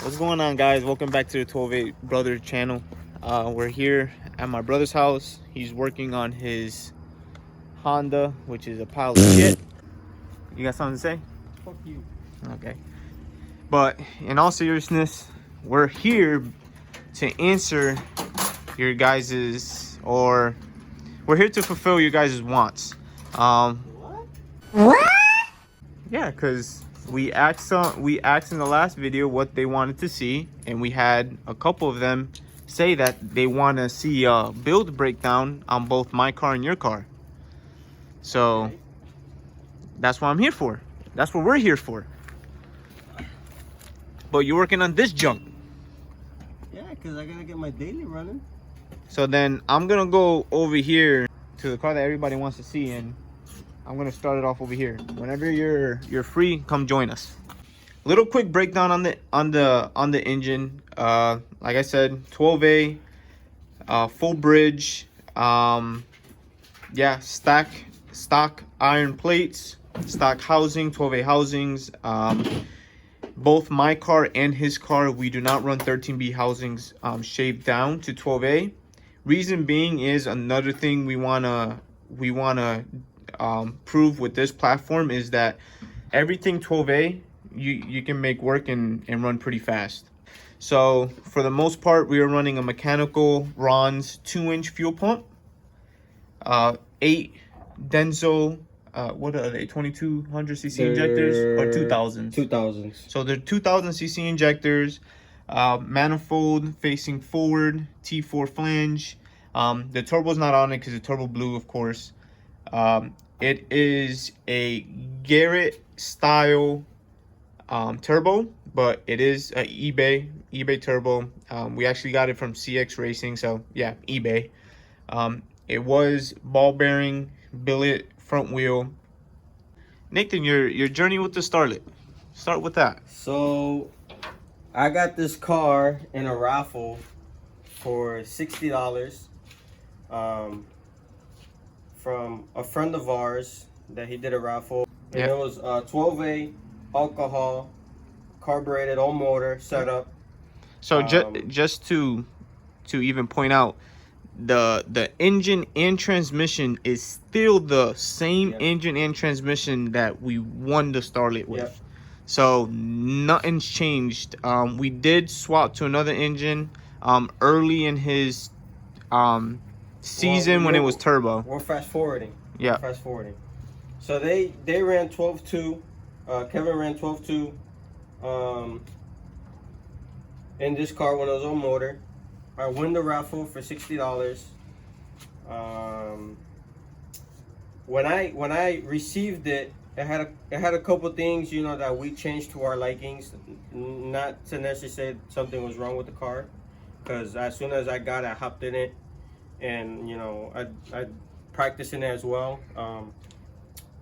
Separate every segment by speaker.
Speaker 1: What's going on, guys? Welcome back to the 12-8 Brother channel. We're here at my brother's house. He's working on his Honda, which is a pile of shit. You got something to say?
Speaker 2: Fuck you.
Speaker 1: Okay. But in all seriousness, we're here to answer your guys's, or we're here to fulfill your guys' wants.
Speaker 2: What?
Speaker 1: Yeah, because we asked in the last video what they wanted to see, and we had a couple of them say that they want to see a build breakdown on both my car and your car. So
Speaker 2: Okay.
Speaker 1: that's what I'm here for. That's what we're here for. But you're working on this junk.
Speaker 2: Yeah, because I gotta get my daily running.
Speaker 1: So then I'm gonna go over here to the car that everybody wants to see, and I'm gonna start it off over here. Whenever you're free, come join us. Little quick breakdown on the engine. Like I said, 12A, full bridge. Yeah, stock iron plates, stock housing, 12A housings. Both my car and his car, we do not run 13B housings shaved down to 12A. Reason being is another thing we wanna prove with this platform is that everything 12A you can make work and run pretty fast. So for the most part, we are running a mechanical Ron's 2-inch fuel pump, 8 Denso, what are they, 2200 cc injectors or 2000s?
Speaker 2: 2000s.
Speaker 1: So they're 2000 cc injectors, manifold facing forward, T4 flange. The turbo's not on it because the turbo blue, of course. It is a Garrett style turbo, but it is a eBay turbo. We actually got it from CX Racing, so yeah, eBay. It was ball bearing, billet, front wheel. Nathan, your journey with the Starlet. Start with that.
Speaker 2: So, I got this car in a raffle for $60 from a friend of ours that he did a raffle. And
Speaker 1: Yeah.
Speaker 2: it was 12A, alcohol, carbureted, all motor, setup.
Speaker 1: So just to even point out, the engine and transmission is still the same engine and transmission that we won the Starlet with.
Speaker 2: Yep.
Speaker 1: So nothing's changed. We did swap to another engine early in his season when it was turbo.
Speaker 2: We're fast forwarding.
Speaker 1: Yeah.
Speaker 2: Fast forwarding. So they ran 12.2. Kevin ran 12.2 in this car when it was on motor. I won the raffle for $60. When I received it, it had a couple things, you know, that we changed to our likings. Not to necessarily say something was wrong with the car, because as soon as I got it, I hopped in it, and you know, I practiced in it as well.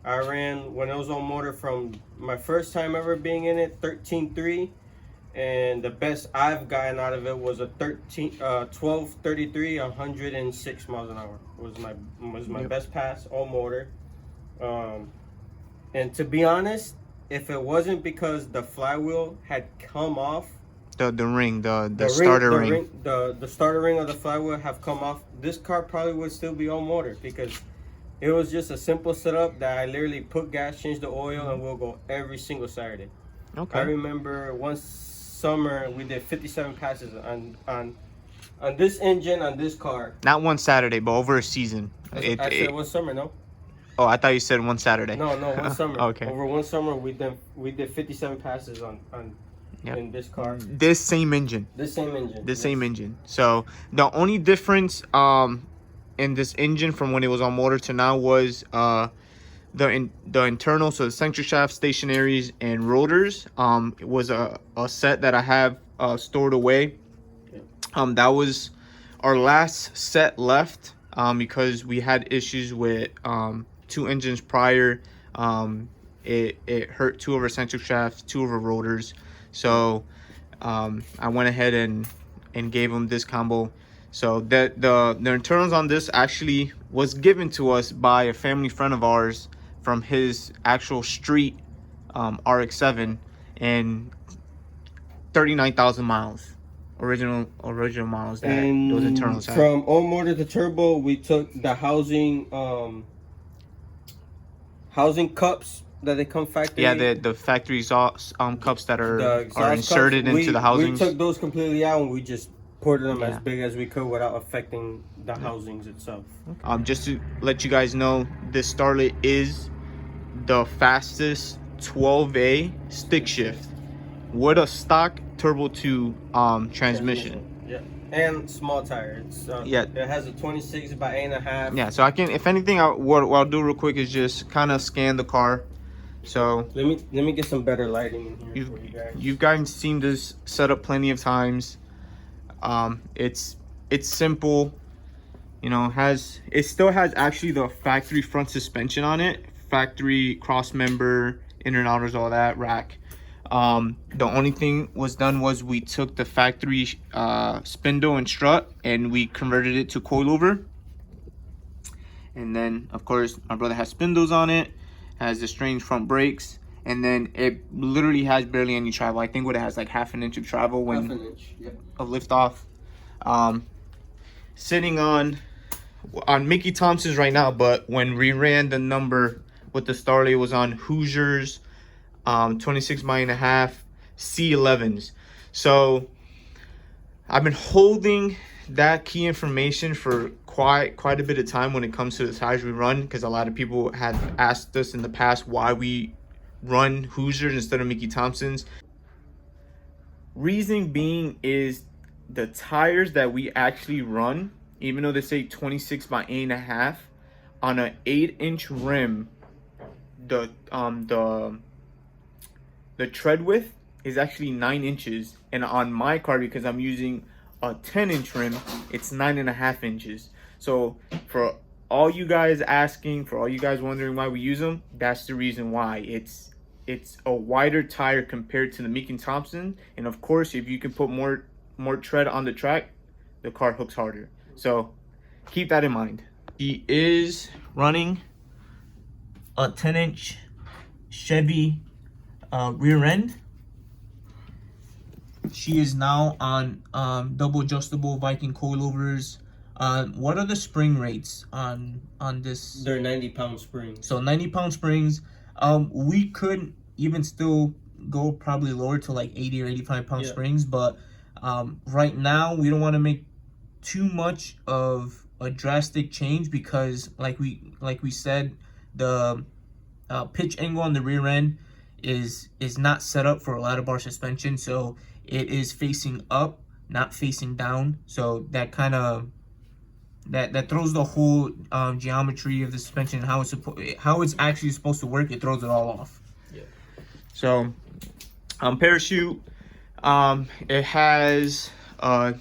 Speaker 2: I ran when it was on motor from my first time ever being in it, 13.3. And the best I've gotten out of it was a 12.33, 106 miles an hour was my best pass all motor. And to be honest, if it wasn't because the flywheel had come off,
Speaker 1: The starter ring.
Speaker 2: The starter ring of the flywheel have come off, this car probably would still be on motor, because it was just a simple setup that I literally put gas, change the oil, and we'll go every single Saturday.
Speaker 1: Okay.
Speaker 2: I remember one summer we did 57 passes on this engine, on this car.
Speaker 1: Not one Saturday, but over a season.
Speaker 2: I said one summer, no?
Speaker 1: Oh, I thought you said one Saturday.
Speaker 2: No, one summer.
Speaker 1: Okay.
Speaker 2: Over one summer we did 57 passes on
Speaker 1: Yep.
Speaker 2: in this car.
Speaker 1: This same engine.
Speaker 2: This same engine.
Speaker 1: The same engine. So the only difference in this engine from when it was on motor to now was the internal, so the central shaft, stationaries, and rotors. It was a set that I have stored away. That was our last set left because we had issues with 2 engines prior. It hurt 2 of our central shafts, 2 of our rotors. So I went ahead and gave them this combo. So that the internals on this actually was given to us by a family friend of ours from his actual street RX-7, and 39,000 miles. Original miles that those internals had.
Speaker 2: From all motor to turbo, we took the housing cups that they come factory.
Speaker 1: Yeah, the factory exhaust cups that are inserted
Speaker 2: cups.
Speaker 1: into the housings.
Speaker 2: We took those completely out and we just ported them as big as we could without affecting the housings itself.
Speaker 1: Just to let you guys know, this Starlet is the fastest 12A stick shift with a stock turbo 2 transmission.
Speaker 2: Yeah, and small tire. It's it has a 26 by 8.5.
Speaker 1: Yeah, so I can, if anything, what I'll do real quick is just kind of scan the car. So
Speaker 2: let me get some better lighting in here for you guys.
Speaker 1: You've guys seen this setup plenty of times. It's simple. You know, it still has actually the factory front suspension on it, factory cross member, inner and outers, all that rack. The only thing was done was we took the factory spindle and strut and we converted it to coilover. And then of course my brother has spindles on it, has the strange front brakes, and then it literally has barely any travel. I think what it has like half an inch of travel when of liftoff. Sitting on Mickey Thompson's right now, but when we ran the number with the Starlet, it was on Hoosiers 26 by 8.5 C11s. So I've been holding that key information for quite a bit of time when it comes to the tires we run, because a lot of people have asked us in the past why we run Hoosiers instead of Mickey Thompson's. Reason being is the tires that we actually run, even though they say 26 by 8.5, on an 8-inch rim, the tread width is actually 9 inches, and on my car, because I'm using a 10-inch rim, it's 9.5 inches. So for all you guys asking, for all you guys wondering why we use them, that's the reason why. It's a wider tire compared to the Mickey Thompson, and of course, if you can put more tread on the track, the car hooks harder. So keep that in mind. He is running a 10-inch Chevy rear end. She is now on double adjustable Viking coilovers. What are the spring rates on this?
Speaker 2: They're 90-pound springs.
Speaker 1: So 90-pound springs. We could even still go probably lower to like 80 or 85-pound springs, but right now we don't want to make too much of a drastic change, because like we said, the pitch angle on the rear end is not set up for a ladder bar suspension, so it is facing up, not facing down. So that kind of that throws the whole geometry of the suspension and how it's actually supposed to work. It throws it all off. Yeah. So parachute, it has a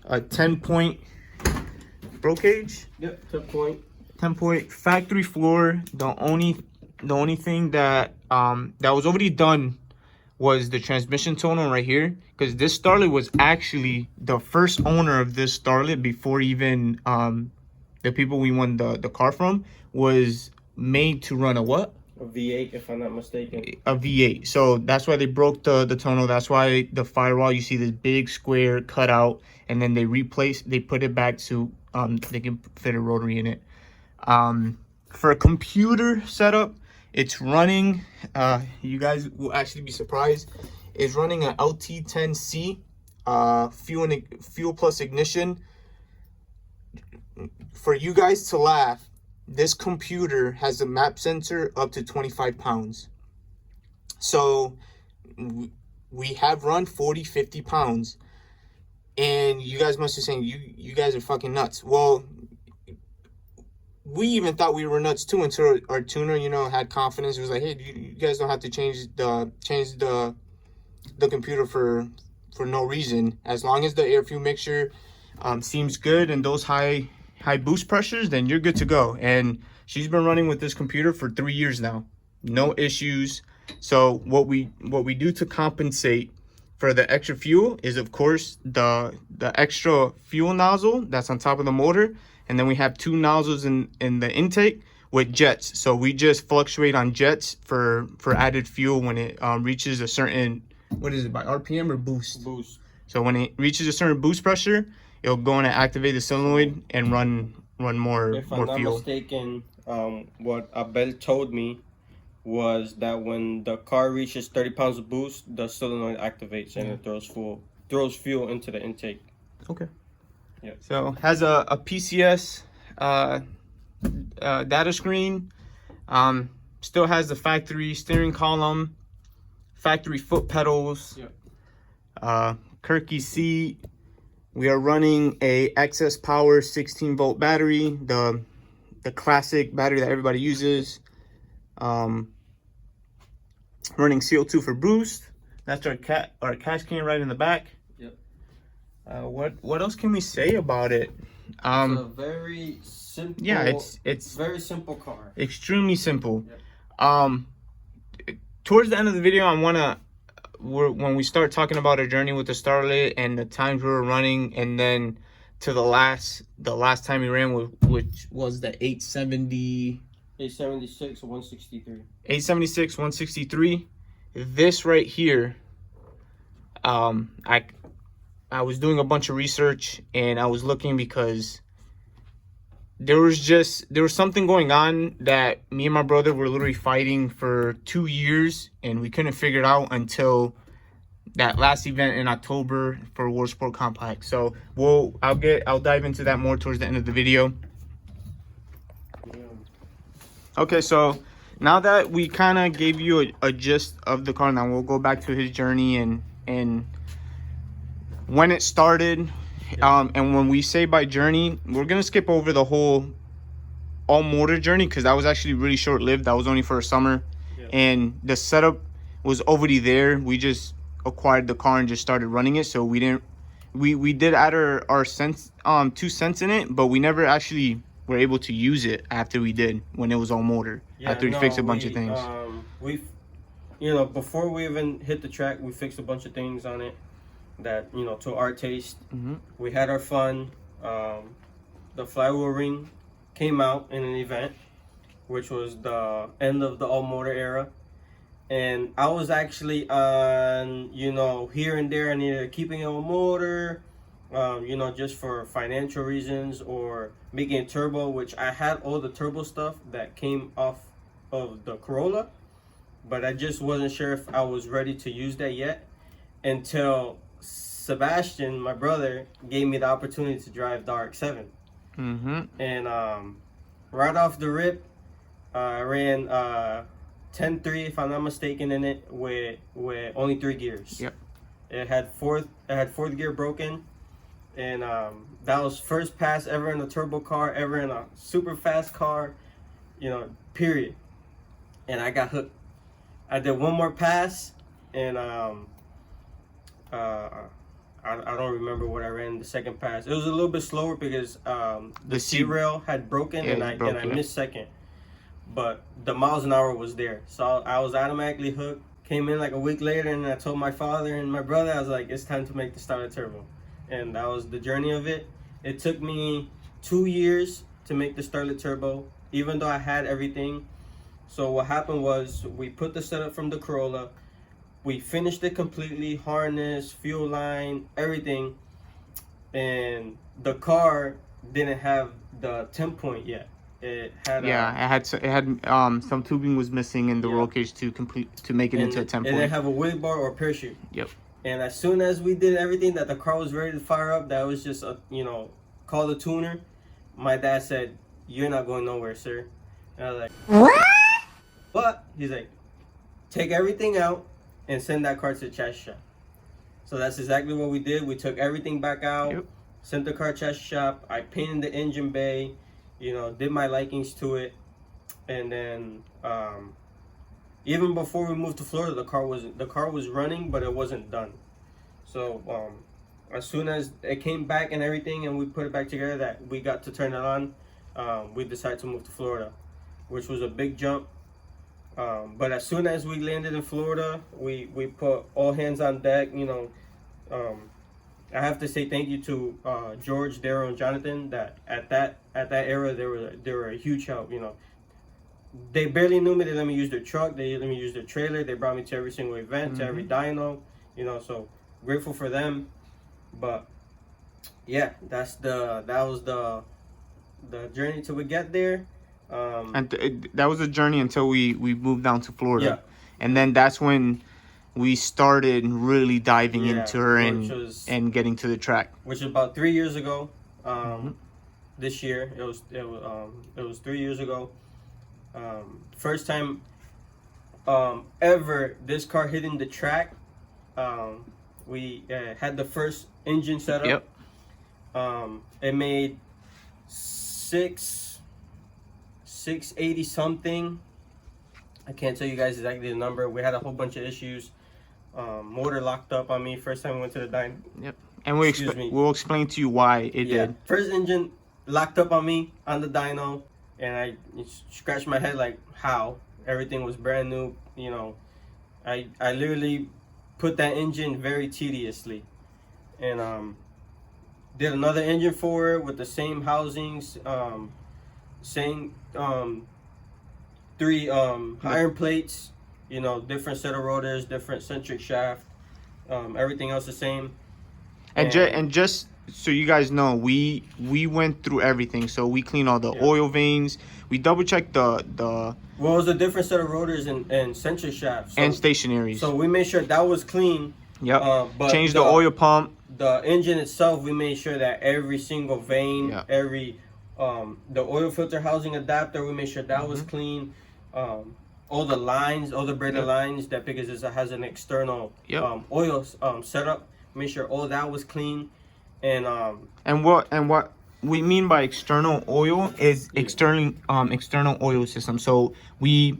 Speaker 1: 10-point broke cage.
Speaker 2: Yep,
Speaker 1: 10-point factory floor. The only thing that was already done was the transmission tonal right here, because this Starlet was actually the first owner of this Starlet before even the people we won the car from was made to run a what?
Speaker 2: A V8, if I'm not mistaken.
Speaker 1: A V8. So that's why they broke the tonal. That's why the firewall, you see this big square cutout, and then they put it back so they can fit a rotary in it. For a computer setup, it's running, you guys will actually be surprised, it's running an LT10C fuel plus ignition. For you guys to laugh, this computer has a map sensor up to 25 pounds. So we have run 40-50 pounds, and you guys must be saying, you guys are fucking nuts. Well, we even thought we were nuts too until our tuner, had confidence. It was like, hey, you guys don't have to change the computer for no reason. As long as the air fuel mixture seems good and those high boost pressures, then you're good to go. And she's been running with this computer for 3 years now, no issues. So what we do to compensate for the extra fuel is, of course, the extra fuel nozzle that's on top of the motor. And then we have 2 nozzles in the intake with jets. So we just fluctuate on jets for added fuel when it reaches a certain what is it, by RPM or boost?
Speaker 2: Boost.
Speaker 1: So when it reaches a certain boost pressure, it'll go in and activate the solenoid and run more
Speaker 2: If I'm not
Speaker 1: fuel.
Speaker 2: mistaken, what Abel told me was that when the car reaches 30 pounds of boost, the solenoid activates and it throws fuel into the intake.
Speaker 1: Okay.
Speaker 2: Yeah.
Speaker 1: So has a PCS data screen. Still has the factory steering column, factory foot pedals.
Speaker 2: Yep.
Speaker 1: Kirky seat. We are running a excess power 16-volt battery, the classic battery that everybody uses. Running CO2 for boost. That's our cash can right in the back.
Speaker 2: Yep.
Speaker 1: What else can we say about it?
Speaker 2: It's a very simple.
Speaker 1: Yeah, it's
Speaker 2: very simple car.
Speaker 1: Extremely simple.
Speaker 2: Yep.
Speaker 1: Towards the end of the video, when we start talking about our journey with the Starlet and the times we were running, and then to the last time we ran, which was the 876
Speaker 2: 163.
Speaker 1: 876 163. This right here, I was doing a bunch of research and I was looking because there was something going on that me and my brother were literally fighting for 2 years, and we couldn't figure it out until that last event in October for World Sport Compact. So I'll dive into that more towards the end of the video. Okay, so now that we kind of gave you a gist of the car, now we'll go back to his journey and when it started. And when we say by journey, we're gonna skip over the whole all motor journey because that was actually really short lived. That was only for a summer. And the setup was already there. We just acquired the car and just started running it. So we did add our cents 2 cents in it, but we never actually were able to use it after we did, when it was all motor. After we fixed a bunch of things.
Speaker 2: Before we even hit the track, we fixed a bunch of things on it that, to our taste. We had our fun. The flywheel ring came out in an event, which was the end of the all motor era. And I was actually on, here and there, I needed keeping it on motor, just for financial reasons, or making it turbo, which I had all the turbo stuff that came off of the Corolla, but I just wasn't sure if I was ready to use that yet until Sebastian, my brother, gave me the opportunity to drive the RX-7. And right off the rip, I ran 10.3, if I'm not mistaken, in it with only 3 gears.
Speaker 1: Yep.
Speaker 2: It had fourth gear broken, and that was first pass ever in a turbo car, ever in a super fast car, period. And I got hooked. I did one more pass, and I don't remember what I ran the second pass. It was a little bit slower because the C-rail had broken, and I missed second. But the miles an hour was there, so I was automatically hooked. Came in like a week later, and I told my father and my brother, I was like, it's time to make the Starlet Turbo. And that was the journey of it. It took me 2 years to make the Starlet Turbo, even though I had everything. So what happened was, we put the setup from the Corolla, we finished it completely, harness, fuel line, everything, and the car didn't have the 10-point yet. It had
Speaker 1: some tubing was missing in the roll cage to make it into a 10-point.
Speaker 2: It didn't have a wheel bar or parachute.
Speaker 1: Yep.
Speaker 2: And as soon as we did everything, that the car was ready to fire up, that was just call the tuner. My dad said, "You're not going nowhere, sir." And I was like, "What?" But he's like, "Take everything out and send that car to the chassis shop." So that's exactly what we did. We took everything back out, sent the car to chassis shop. I painted the engine bay, did my likings to it, and then even before we moved to Florida, the car was running, but it wasn't done. So as soon as it came back and everything, and we put it back together, that we got to turn it on, we decided to move to Florida, which was a big jump. But as soon as we landed in Florida, we put all hands on deck. I have to say thank you to George, Daryl, and Jonathan. That at that era, they were a huge help. They barely knew me. They let me use their truck. They let me use their trailer. They brought me to every single event, to every dyno. So grateful for them. But yeah, that was the journey till we get there.
Speaker 1: And that was a journey until we moved down to Florida.
Speaker 2: Yeah.
Speaker 1: And then that's when we started really diving into her and getting to the track.
Speaker 2: Which is about 3 years ago.
Speaker 1: Mm-hmm.
Speaker 2: This year it was 3 years ago. First time ever this car hitting the track. We had the first engine set up.
Speaker 1: Yep.
Speaker 2: It made 680 something. I can't tell you guys exactly the number. We had a whole bunch of issues. Motor locked up on me first time we went to the dyno.
Speaker 1: Yep. And we'll explain to you why it did.
Speaker 2: First engine locked up on me on the dyno, and I scratched my head like, how? Everything was brand new. I literally put that engine very tediously, and did another engine for it with the same housings, same 3 iron plates, different set of rotors, different centric shaft, everything else the same.
Speaker 1: And just so you guys know, we went through everything. So we cleaned all the oil veins. We double checked the
Speaker 2: Well, it was a different set of rotors and centric shafts.
Speaker 1: and stationaries.
Speaker 2: So we made sure that was clean.
Speaker 1: Yep.
Speaker 2: But
Speaker 1: Changed the oil pump.
Speaker 2: The engine itself, we made sure that every single vein, every the oil filter housing adapter, we made sure that was clean. All the lines, all the braided lines, that because it has an external oil setup, made sure all that was clean. And
Speaker 1: what we mean by external oil is external oil system. So we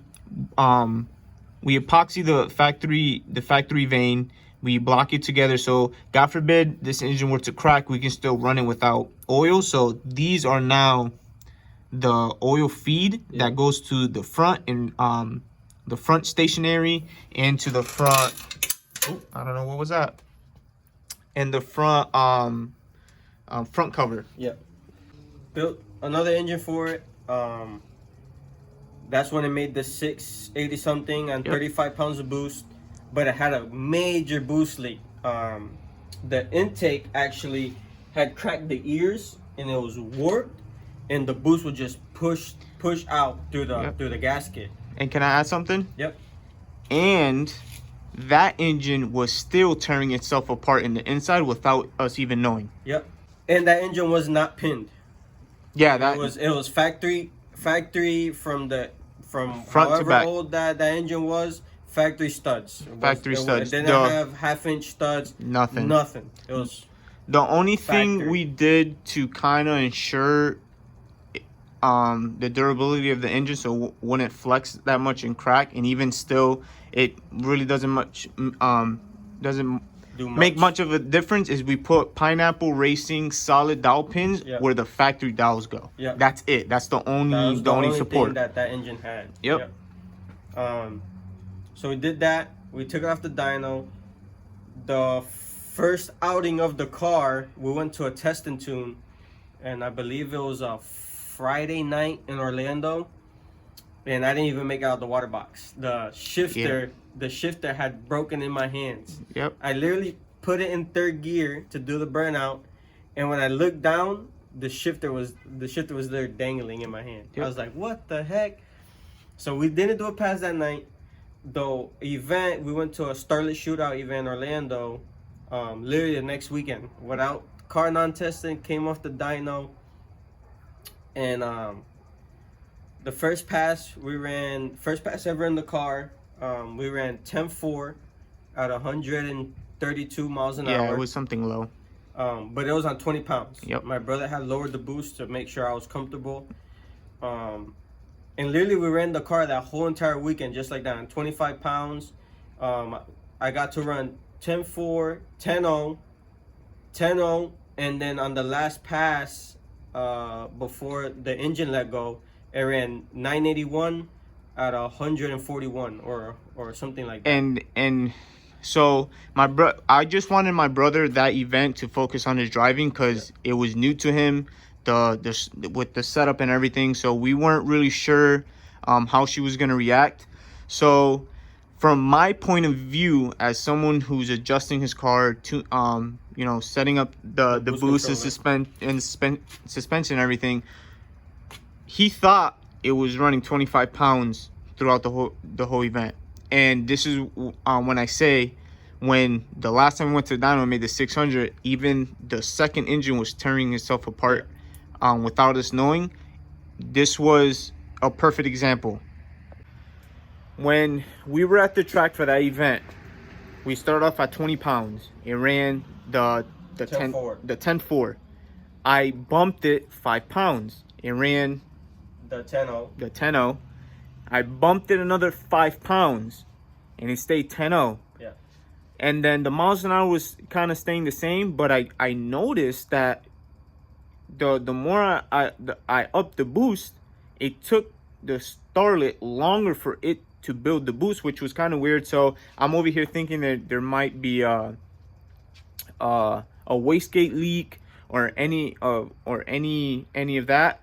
Speaker 1: epoxy the factory vein. We block it together, so God forbid this engine were to crack, we can still run it without oil. So these are now the oil feed that goes to the front and the front stationary and to the front. Oh, I don't know what was that. And the front front cover.
Speaker 2: Yep. Built another engine for it. That's when it made the 680 something and 35 pounds of boost. But it had a major boost leak. The intake actually had cracked the ears and it was warped, and the boost would just push out through the gasket.
Speaker 1: And can I add something?
Speaker 2: Yep.
Speaker 1: And that engine was still tearing itself apart in the inside without us even knowing.
Speaker 2: Yep. And that engine was not pinned.
Speaker 1: Yeah,
Speaker 2: it was factory from
Speaker 1: front
Speaker 2: however
Speaker 1: to back.
Speaker 2: Old that engine was. Factory studs.
Speaker 1: Studs.
Speaker 2: It didn't have half-inch studs.
Speaker 1: Nothing.
Speaker 2: It was
Speaker 1: the only thing
Speaker 2: factory.
Speaker 1: we did to kind of ensure the durability of the engine, so when it flex that much and crack, and even still, it really doesn't make much of a difference. Is we put Pineapple Racing solid dowel pins where the factory dowels go.
Speaker 2: Yeah.
Speaker 1: That's it. That's the only support
Speaker 2: thing that engine had.
Speaker 1: Yep.
Speaker 2: So we did that. We took it off the dyno. The first outing of the car, we went to a test and tune, and I believe it was a Friday night in Orlando, and I didn't even make out the water box. The shifter had broken in my hands.
Speaker 1: Yep.
Speaker 2: I literally put it in third gear to do the burnout, and when I looked down, the shifter was there dangling in my hand. Yep. I was like, what the heck? So we didn't do it past that night. The event, we went to a Starlet Shootout event in Orlando, literally the next weekend, without car non-testing, came off the dyno, and the first pass ever in the car, we ran 10.4 at 132 miles an hour.
Speaker 1: Yeah, it was something low.
Speaker 2: But it was on 20 pounds.
Speaker 1: Yep.
Speaker 2: My brother had lowered the boost to make sure I was comfortable. And literally, we ran the car that whole entire weekend just like that, on 25 pounds. I got to run 10.4, 10.0, 10.0, and then on the last pass, before the engine let go, it ran 981 at 141 or something like that.
Speaker 1: And so I just wanted my brother that event to focus on his driving because it was new to him. With the setup and everything, so we weren't really sure how she was gonna react. So from my point of view, as someone who's adjusting his car to setting up the boost and suspension and everything, he thought it was running 25 pounds throughout the whole event. And this is when I say, when the last time we went to the dyno and made the 600, even the second engine was tearing itself apart without us knowing. This was a perfect example. When we were at the track for that event, we started off at 20 pounds. It ran the 10.4. I bumped it 5 pounds. It ran
Speaker 2: the 10.0.
Speaker 1: The 10.0. I bumped it another 5 pounds, and it stayed 10.0.
Speaker 2: Yeah.
Speaker 1: And then the miles an hour was kind of staying the same, but I noticed that the more I upped the boost, it took the Starlet longer for it to build the boost, which was kind of weird. So I'm over here thinking that there might be a wastegate leak or any of that.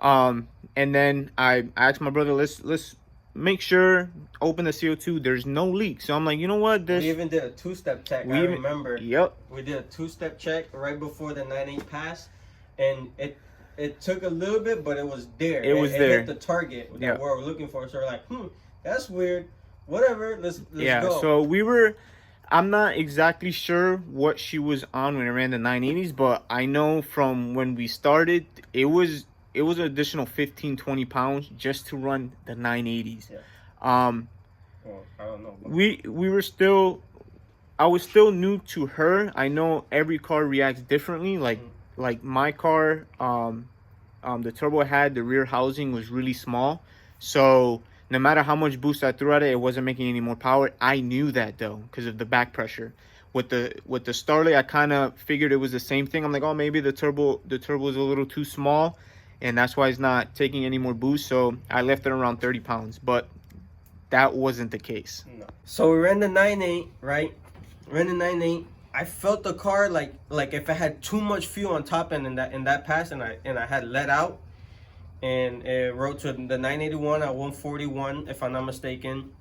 Speaker 1: And then I asked my brother, let's make sure, open the CO2, there's no leak. So I'm like, you know what,
Speaker 2: we even did a two-step check. I remember.
Speaker 1: Yep.
Speaker 2: We did a two-step check right before the 9.8 pass, and it took a little bit, but it was there. It hit the target that we're looking for. So we're like, that's weird. Whatever, let's go.
Speaker 1: So I'm not exactly sure what she was on when it ran the 980s, but I know from when we started, it was an additional 15-20 pounds just to run the 980s.
Speaker 2: Yeah. I don't know.
Speaker 1: I was still new to her. I know every car reacts differently. Like my car, the turbo I had, the rear housing was really small. So no matter how much boost I threw at it, it wasn't making any more power. I knew that though, because of the back pressure. With the Starlet, I kind of figured it was the same thing. I'm like, oh, maybe the turbo is a little too small, and that's why it's not taking any more boost. So I left it around 30 pounds, but that wasn't the case.
Speaker 2: No. So we ran the 9.8, right? Ran the 9.8. I felt the car like if it had too much fuel on top end in that pass, and I had let out, and it rode to the 981 at 141, if I'm not mistaken.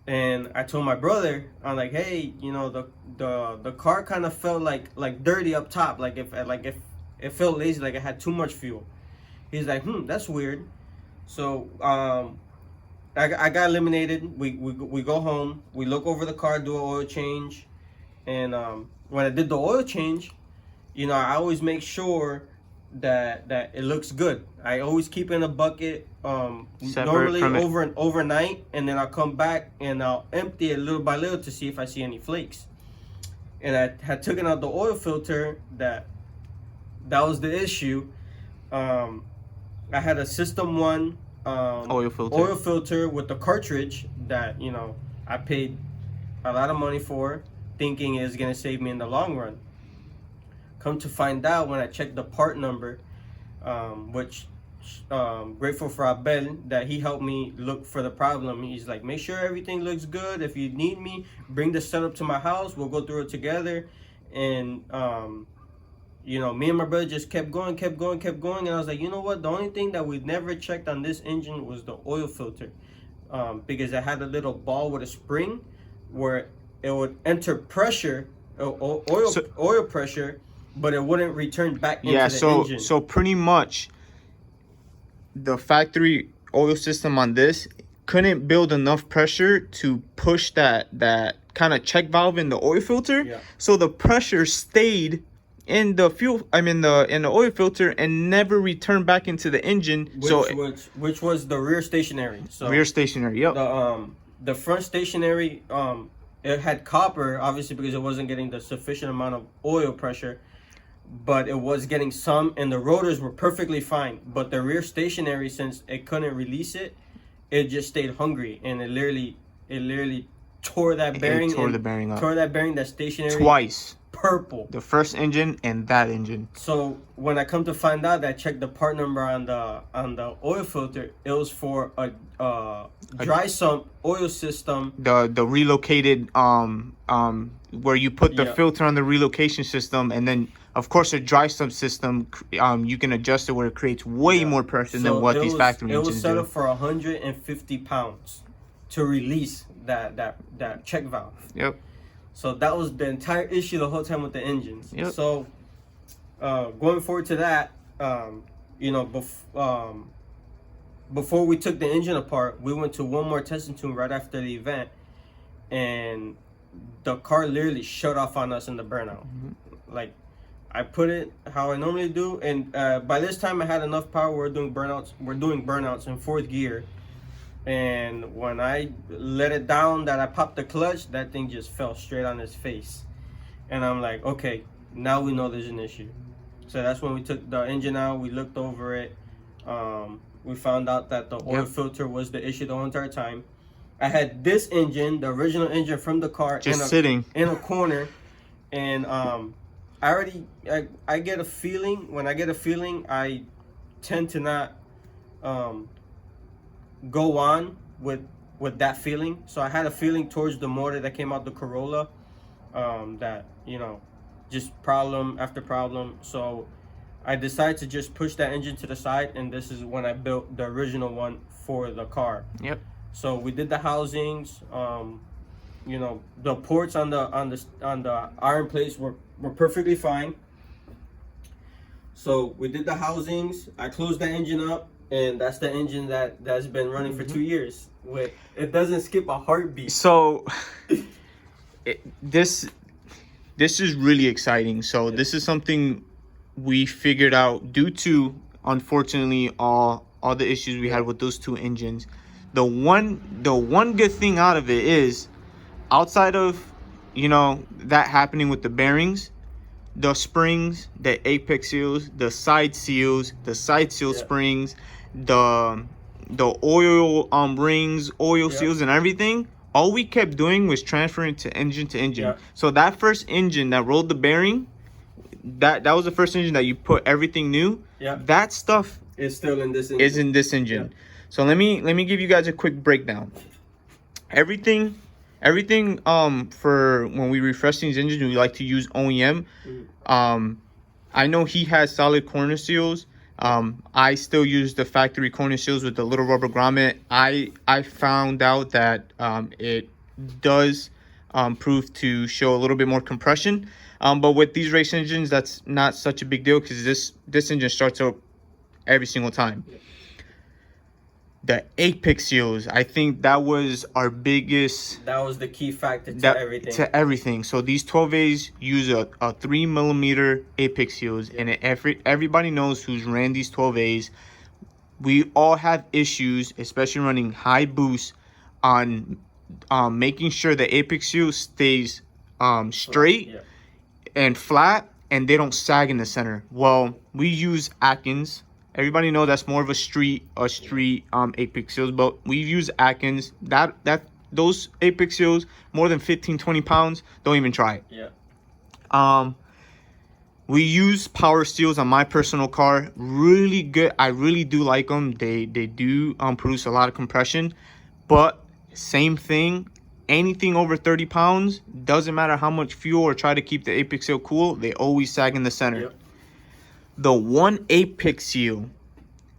Speaker 2: And I told my brother, I'm like, hey, the car kind of felt like dirty up top, like if it felt lazy, like it had too much fuel. He's like, that's weird. So I got eliminated. We go home. We look over the car, do an oil change, and when I did the oil change, I always make sure that it looks good. I always keep in a bucket, normally overnight, and then I'll come back and I'll empty it little by little to see if I see any flakes. And I had taken out the oil filter. That was the issue. I had a System 1 oil filter with the cartridge that I paid a lot of money for, thinking it was gonna save me in the long run. Come to find out, when I checked the part number, which grateful for Abel that he helped me look for the problem. He's like, make sure everything looks good. If you need me, bring the setup to my house. We'll go through it together. And me and my brother just kept going. And I was like, you know what? The only thing that we never checked on this engine was the oil filter, because it had a little ball with a spring where it would enter pressure, oil pressure, but it wouldn't return back into the engine.
Speaker 1: So pretty much the factory oil system on this couldn't build enough pressure to push that kind of check valve in the oil filter.
Speaker 2: Yeah.
Speaker 1: So the pressure stayed in the in the oil filter and never returned back into the engine.
Speaker 2: Which was the rear stationary. So
Speaker 1: rear stationary, yep.
Speaker 2: The front stationary, it had copper, obviously, because it wasn't getting the sufficient amount of oil pressure, but it was getting some, and the rotors were perfectly fine. But the rear stationary, since it couldn't release it, it just stayed hungry, and it literally tore that bearing.
Speaker 1: Tore the bearing up.
Speaker 2: Tore that bearing, that stationary.
Speaker 1: Twice.
Speaker 2: Purple.
Speaker 1: The first engine and that engine.
Speaker 2: So when I come to find out, that I checked the part number on the oil filter, it was for a dry sump oil system.
Speaker 1: The relocated where you put the filter on the relocation system, and then of course a dry sump system, you can adjust it where it creates way more pressure than what these factory engines do.
Speaker 2: It was set up for 150 pounds. to release that check valve.
Speaker 1: Yep.
Speaker 2: So that was the entire issue the whole time with the engines.
Speaker 1: Yep.
Speaker 2: So going forward to that, you know, before we took the engine apart, we went to one more testing tune right after the event, and the car literally shut off on us in the burnout. Like, I put it how I normally do, and by this time I had enough power. We're doing burnouts in fourth gear, and when I let it down, that I popped the clutch, that thing just fell straight on his face, and I'm like, okay, now we know there's an issue. So that's when we took the engine out. We looked over it. We found out that the oil filter was the issue the whole entire time. I had this engine, the original engine from the car,
Speaker 1: just sitting
Speaker 2: in a corner, and I get a feeling. When I get a feeling, I tend to not go on with that feeling. So I had a feeling towards the motor that came out the Corolla, that, you know, just problem after problem. So I decided to just push that engine to the side, and this is when I built the original one for the car.
Speaker 1: Yep.
Speaker 2: So we did the housings. You know, the ports on the iron plates were perfectly fine. So we did the housings. I closed the engine up, and that's the engine that's been running for 2 years. It doesn't skip a heartbeat.
Speaker 1: So this is really exciting. So this is something we figured out due to, unfortunately, all the issues we had with those two engines. The one good thing out of it is, outside of, you know, that happening with the bearings, the springs, the apex seals, the side seal springs, the oil rings, oil seals, and everything. All we kept doing was transferring to engine to engine. So that first engine that rolled the bearing, that was the first engine that you put everything new. That stuff
Speaker 2: is still in this engine.
Speaker 1: Is in this engine. So let me give you guys a quick breakdown. Everything for when we refresh these engines, we like to use OEM. I know he has solid corner seals. I still use the factory corner seals with the little rubber grommet. I found out that it does prove to show a little bit more compression. But with these race engines, that's not such a big deal, because this engine starts up every single time. The apex seals, I think that was our biggest.
Speaker 2: That was the key factor to
Speaker 1: everything. So these 12As use a 3mm apex seals, and everybody knows who's ran these 12As. We all have issues, especially running high boost, on making sure the apex seal stays straight and flat, and they don't sag in the center. Well, we use Atkins. Everybody know that's more of a street apex seals, but we use Atkins. Those apex seals, more than 15-20 pounds, don't even try it. We use power steels on my personal car. Really good. I really do like them. They do produce a lot of compression, but same thing. Anything over 30 pounds, doesn't matter how much fuel or try to keep the apex seal cool, they always sag in the center. The one apex seal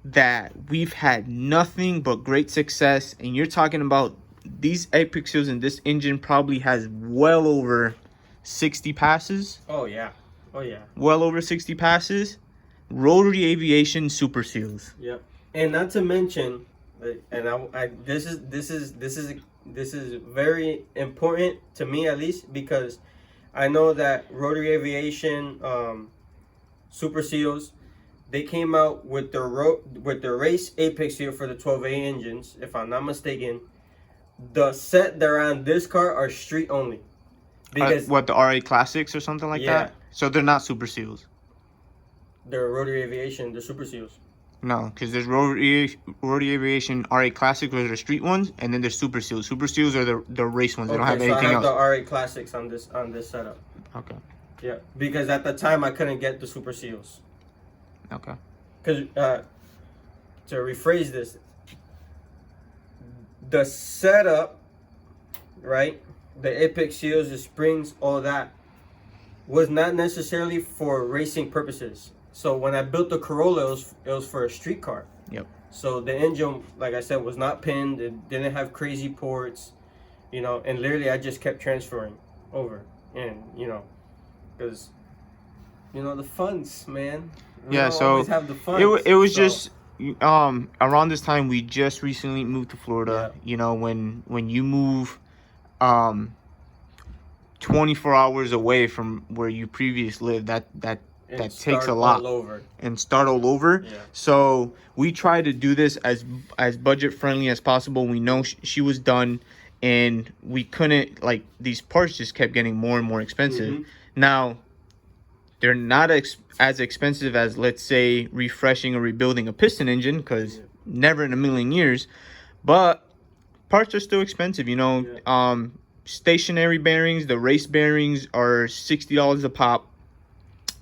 Speaker 1: that we've had nothing but great success, and you're talking about these apex seals in this engine probably has well over 60 passes.
Speaker 2: Oh yeah.
Speaker 1: Well over 60 passes. Rotary Aviation Super Seals.
Speaker 2: Yep. And not to mention, and this is very important to me, at least, because I know that Rotary Aviation Super Seals, they came out with the race apex seal for the 12A engines, if I'm not mistaken. The set that are on this car are street only.
Speaker 1: Because the RA Classics or something like that? So they're not Super Seals.
Speaker 2: They're Rotary Aviation, they're Super Seals.
Speaker 1: No, because there's Rotary Aviation RA Classics, which are the street ones, and then there's Super Seals. Super Seals are the race ones. They don't have anything else.
Speaker 2: I have the RA Classics on this setup.
Speaker 1: Okay.
Speaker 2: Yeah, because at the time I couldn't get the Super Seals.
Speaker 1: Okay.
Speaker 2: Because to rephrase this, the setup, right? The apex seals, the springs, all that, was not necessarily for racing purposes. So when I built the Corolla, it was for a street car.
Speaker 1: Yep.
Speaker 2: So the engine, like I said, was not pinned. It didn't have crazy ports, you know. And literally, I just kept transferring over, and you know, because you know the funds, man. We
Speaker 1: Yeah,
Speaker 2: don't
Speaker 1: so
Speaker 2: always have the funds.
Speaker 1: it was
Speaker 2: so,
Speaker 1: just around this time we just recently moved to Florida.
Speaker 2: Yeah.
Speaker 1: You know, when you move 24 hours away from where you previously lived, that
Speaker 2: and
Speaker 1: takes a
Speaker 2: start
Speaker 1: lot
Speaker 2: all over.
Speaker 1: and start all over.
Speaker 2: Yeah.
Speaker 1: So we try to do this as budget friendly as possible. We know she was done, and we couldn't, like, these parts just kept getting more and more expensive.
Speaker 2: Mhm.
Speaker 1: Now they're not as expensive as, let's say, refreshing or rebuilding a piston engine, because never in a million years. But parts are still expensive, you know.
Speaker 2: Yeah.
Speaker 1: Stationary bearings, the race bearings are $60 a pop.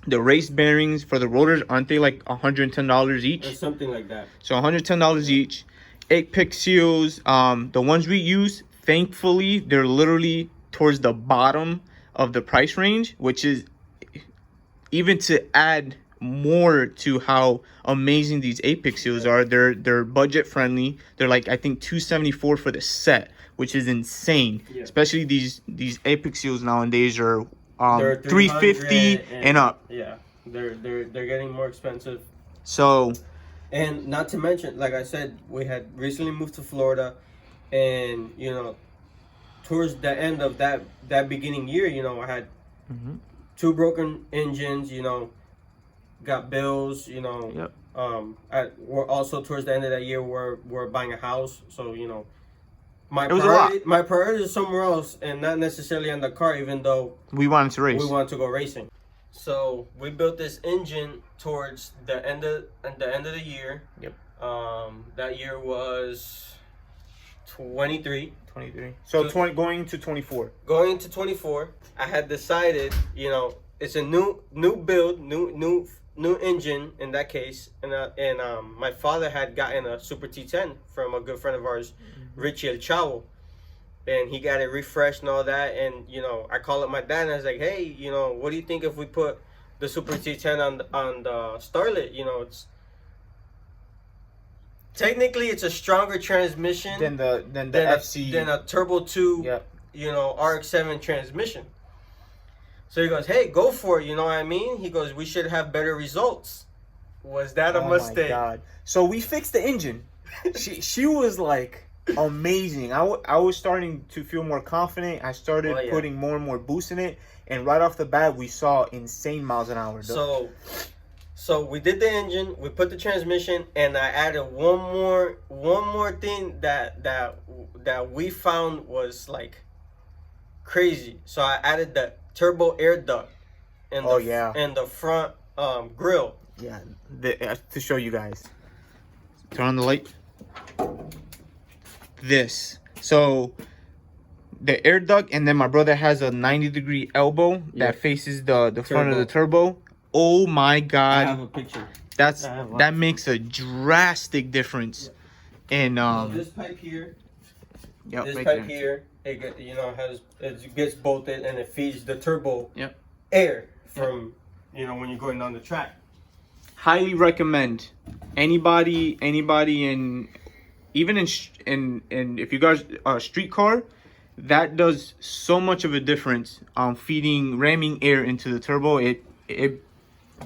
Speaker 1: The race bearings for the rotors, aren't they like $110
Speaker 2: Or
Speaker 1: each?
Speaker 2: something like that.
Speaker 1: So $110 each. 8-pick seals, the ones we use, thankfully, they're literally towards the bottom of the price range, which is even to add more to how amazing these 8-pick seals are. They're budget friendly. They're like, I think, $274 for the set, which is insane.
Speaker 2: Yeah.
Speaker 1: Especially these 8-pick seals nowadays are
Speaker 2: They're
Speaker 1: $350 and up.
Speaker 2: Yeah, they're getting more expensive.
Speaker 1: So,
Speaker 2: And not to mention, like I said, we had recently moved to Florida, and you know, towards the end of that beginning year, you know, I had
Speaker 1: Mhm.
Speaker 2: 2 broken engines. You know, got bills. You know,
Speaker 1: Yep.
Speaker 2: we're also towards the end of that year, we're buying a house. So you know,
Speaker 1: It was a lot.
Speaker 2: my priority is somewhere else, and not necessarily on the car, even though
Speaker 1: We wanted to race.
Speaker 2: we want to go racing. So we built this engine towards the end of the year.
Speaker 1: Yep.
Speaker 2: That year was 23.
Speaker 1: 23. So
Speaker 2: So-
Speaker 1: 20 going to 24.
Speaker 2: Going into 24, I had decided, you know, it's a new build, new engine in that case, and my father had gotten a Super T10 from a good friend of ours, Richie El Chavo, and he got it refreshed and all that. And you know, I called up my dad and I was like, hey, you know, what do you think if we put the Super T10 on the Starlet? You know, it's technically it's a stronger transmission
Speaker 1: Then the
Speaker 2: than
Speaker 1: FC.
Speaker 2: than a Turbo 2,
Speaker 1: Yep.
Speaker 2: you know, RX-7 transmission. So he goes, hey, go for it, you know what I mean? He goes, we should have better results. Was that a mistake?
Speaker 1: My God. So we fixed the engine. she was like amazing. I was starting to feel more confident. I started
Speaker 2: Oh, yeah.
Speaker 1: putting more and more boost in it, and right off the bat we saw insane miles an hour.
Speaker 2: So we did the engine, we put the transmission, and I added one more thing that we found was like crazy. So I added the turbo air duct in the front grill.
Speaker 1: Yeah, to show you guys. Turn on the light. So the air duct, and then my brother has a 90-degree elbow that faces the front of the turbo. Oh my
Speaker 2: I
Speaker 1: God,
Speaker 2: have a picture.
Speaker 1: that makes a drastic difference. And
Speaker 2: This pipe here,
Speaker 1: yep,
Speaker 2: this
Speaker 1: right
Speaker 2: pipe
Speaker 1: there.
Speaker 2: here, it gets bolted and it feeds the turbo
Speaker 1: Yep.
Speaker 2: air from when you're going down the track.
Speaker 1: Highly recommend anybody in, even in if you guys street car, that does so much of a difference on ramming air into the turbo. It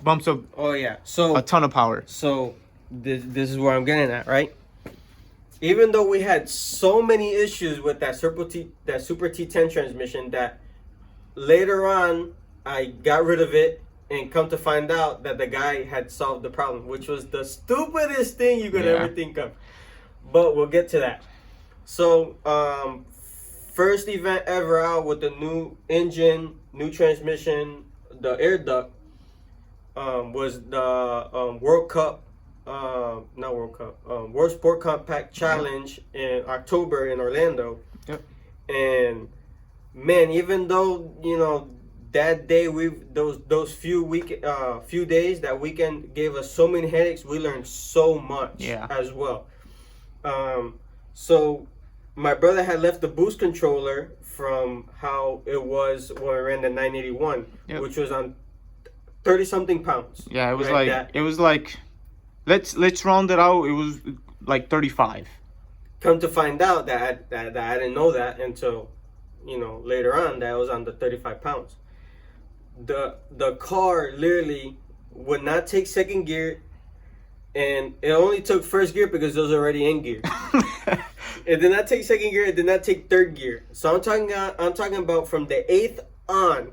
Speaker 1: bumps up
Speaker 2: Oh yeah, so
Speaker 1: a ton of power.
Speaker 2: So this is where I'm getting at, right? Even though we had so many issues with that Super T10 transmission, that later on I got rid of it, and come to find out that the guy had solved the problem, which was the stupidest thing you could ever think of. But we'll get to that. So first event ever out with the new engine, new transmission, the air duct, was the World Sport Compact Challenge in October in Orlando.
Speaker 1: Yep.
Speaker 2: And man, even though that day those few days, that weekend gave us so many headaches, we learned so much as well. So my brother had left the boost controller from how it was when we ran the 981, which was on 30 something pounds.
Speaker 1: Yeah, it was
Speaker 2: right?
Speaker 1: like let's round it out. It was like 35.
Speaker 2: Come to find out that I didn't know that until, later on, that I was under 35 pounds. The car literally would not take second gear, and it only took first gear because it was already in gear. It did not take second gear. It did not take third gear. So I'm talking about from the 8th on,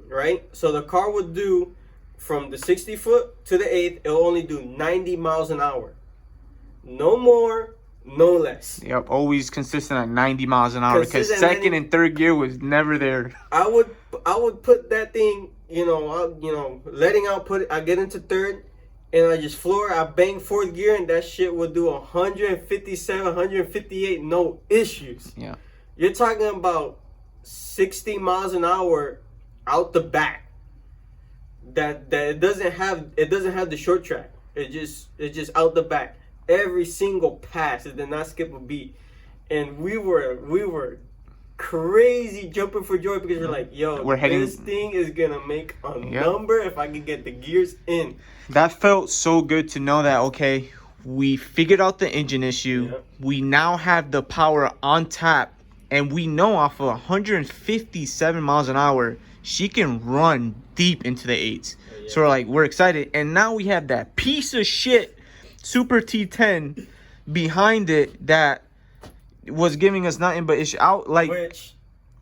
Speaker 2: right? So the car would do from the 60 foot to the 8th. It'll only do 90 miles an hour. No more, no less.
Speaker 1: Yep, always consistent at 90 miles an hour because second and third gear was never there.
Speaker 2: I would put that thing, letting out. I get into third, and I just floor. I bang fourth gear, and that shit would do 157, 158, no issues.
Speaker 1: Yeah,
Speaker 2: you're talking about 60 miles an hour out the back. That it doesn't have the short track. It's just out the back. Every single pass, it did not skip a beat, and we were crazy jumping for joy because we're like, yo, this thing is gonna make a number if I can get the gears in.
Speaker 1: That felt so good to know that, okay, we figured out the engine issue. Yep. We now have the power on tap, and we know off of 157 miles an hour, she can run deep into the 8s. Yeah. So we're excited, and now we have that piece of shit Super T10 behind it that was giving us nothing but issue out.
Speaker 2: Which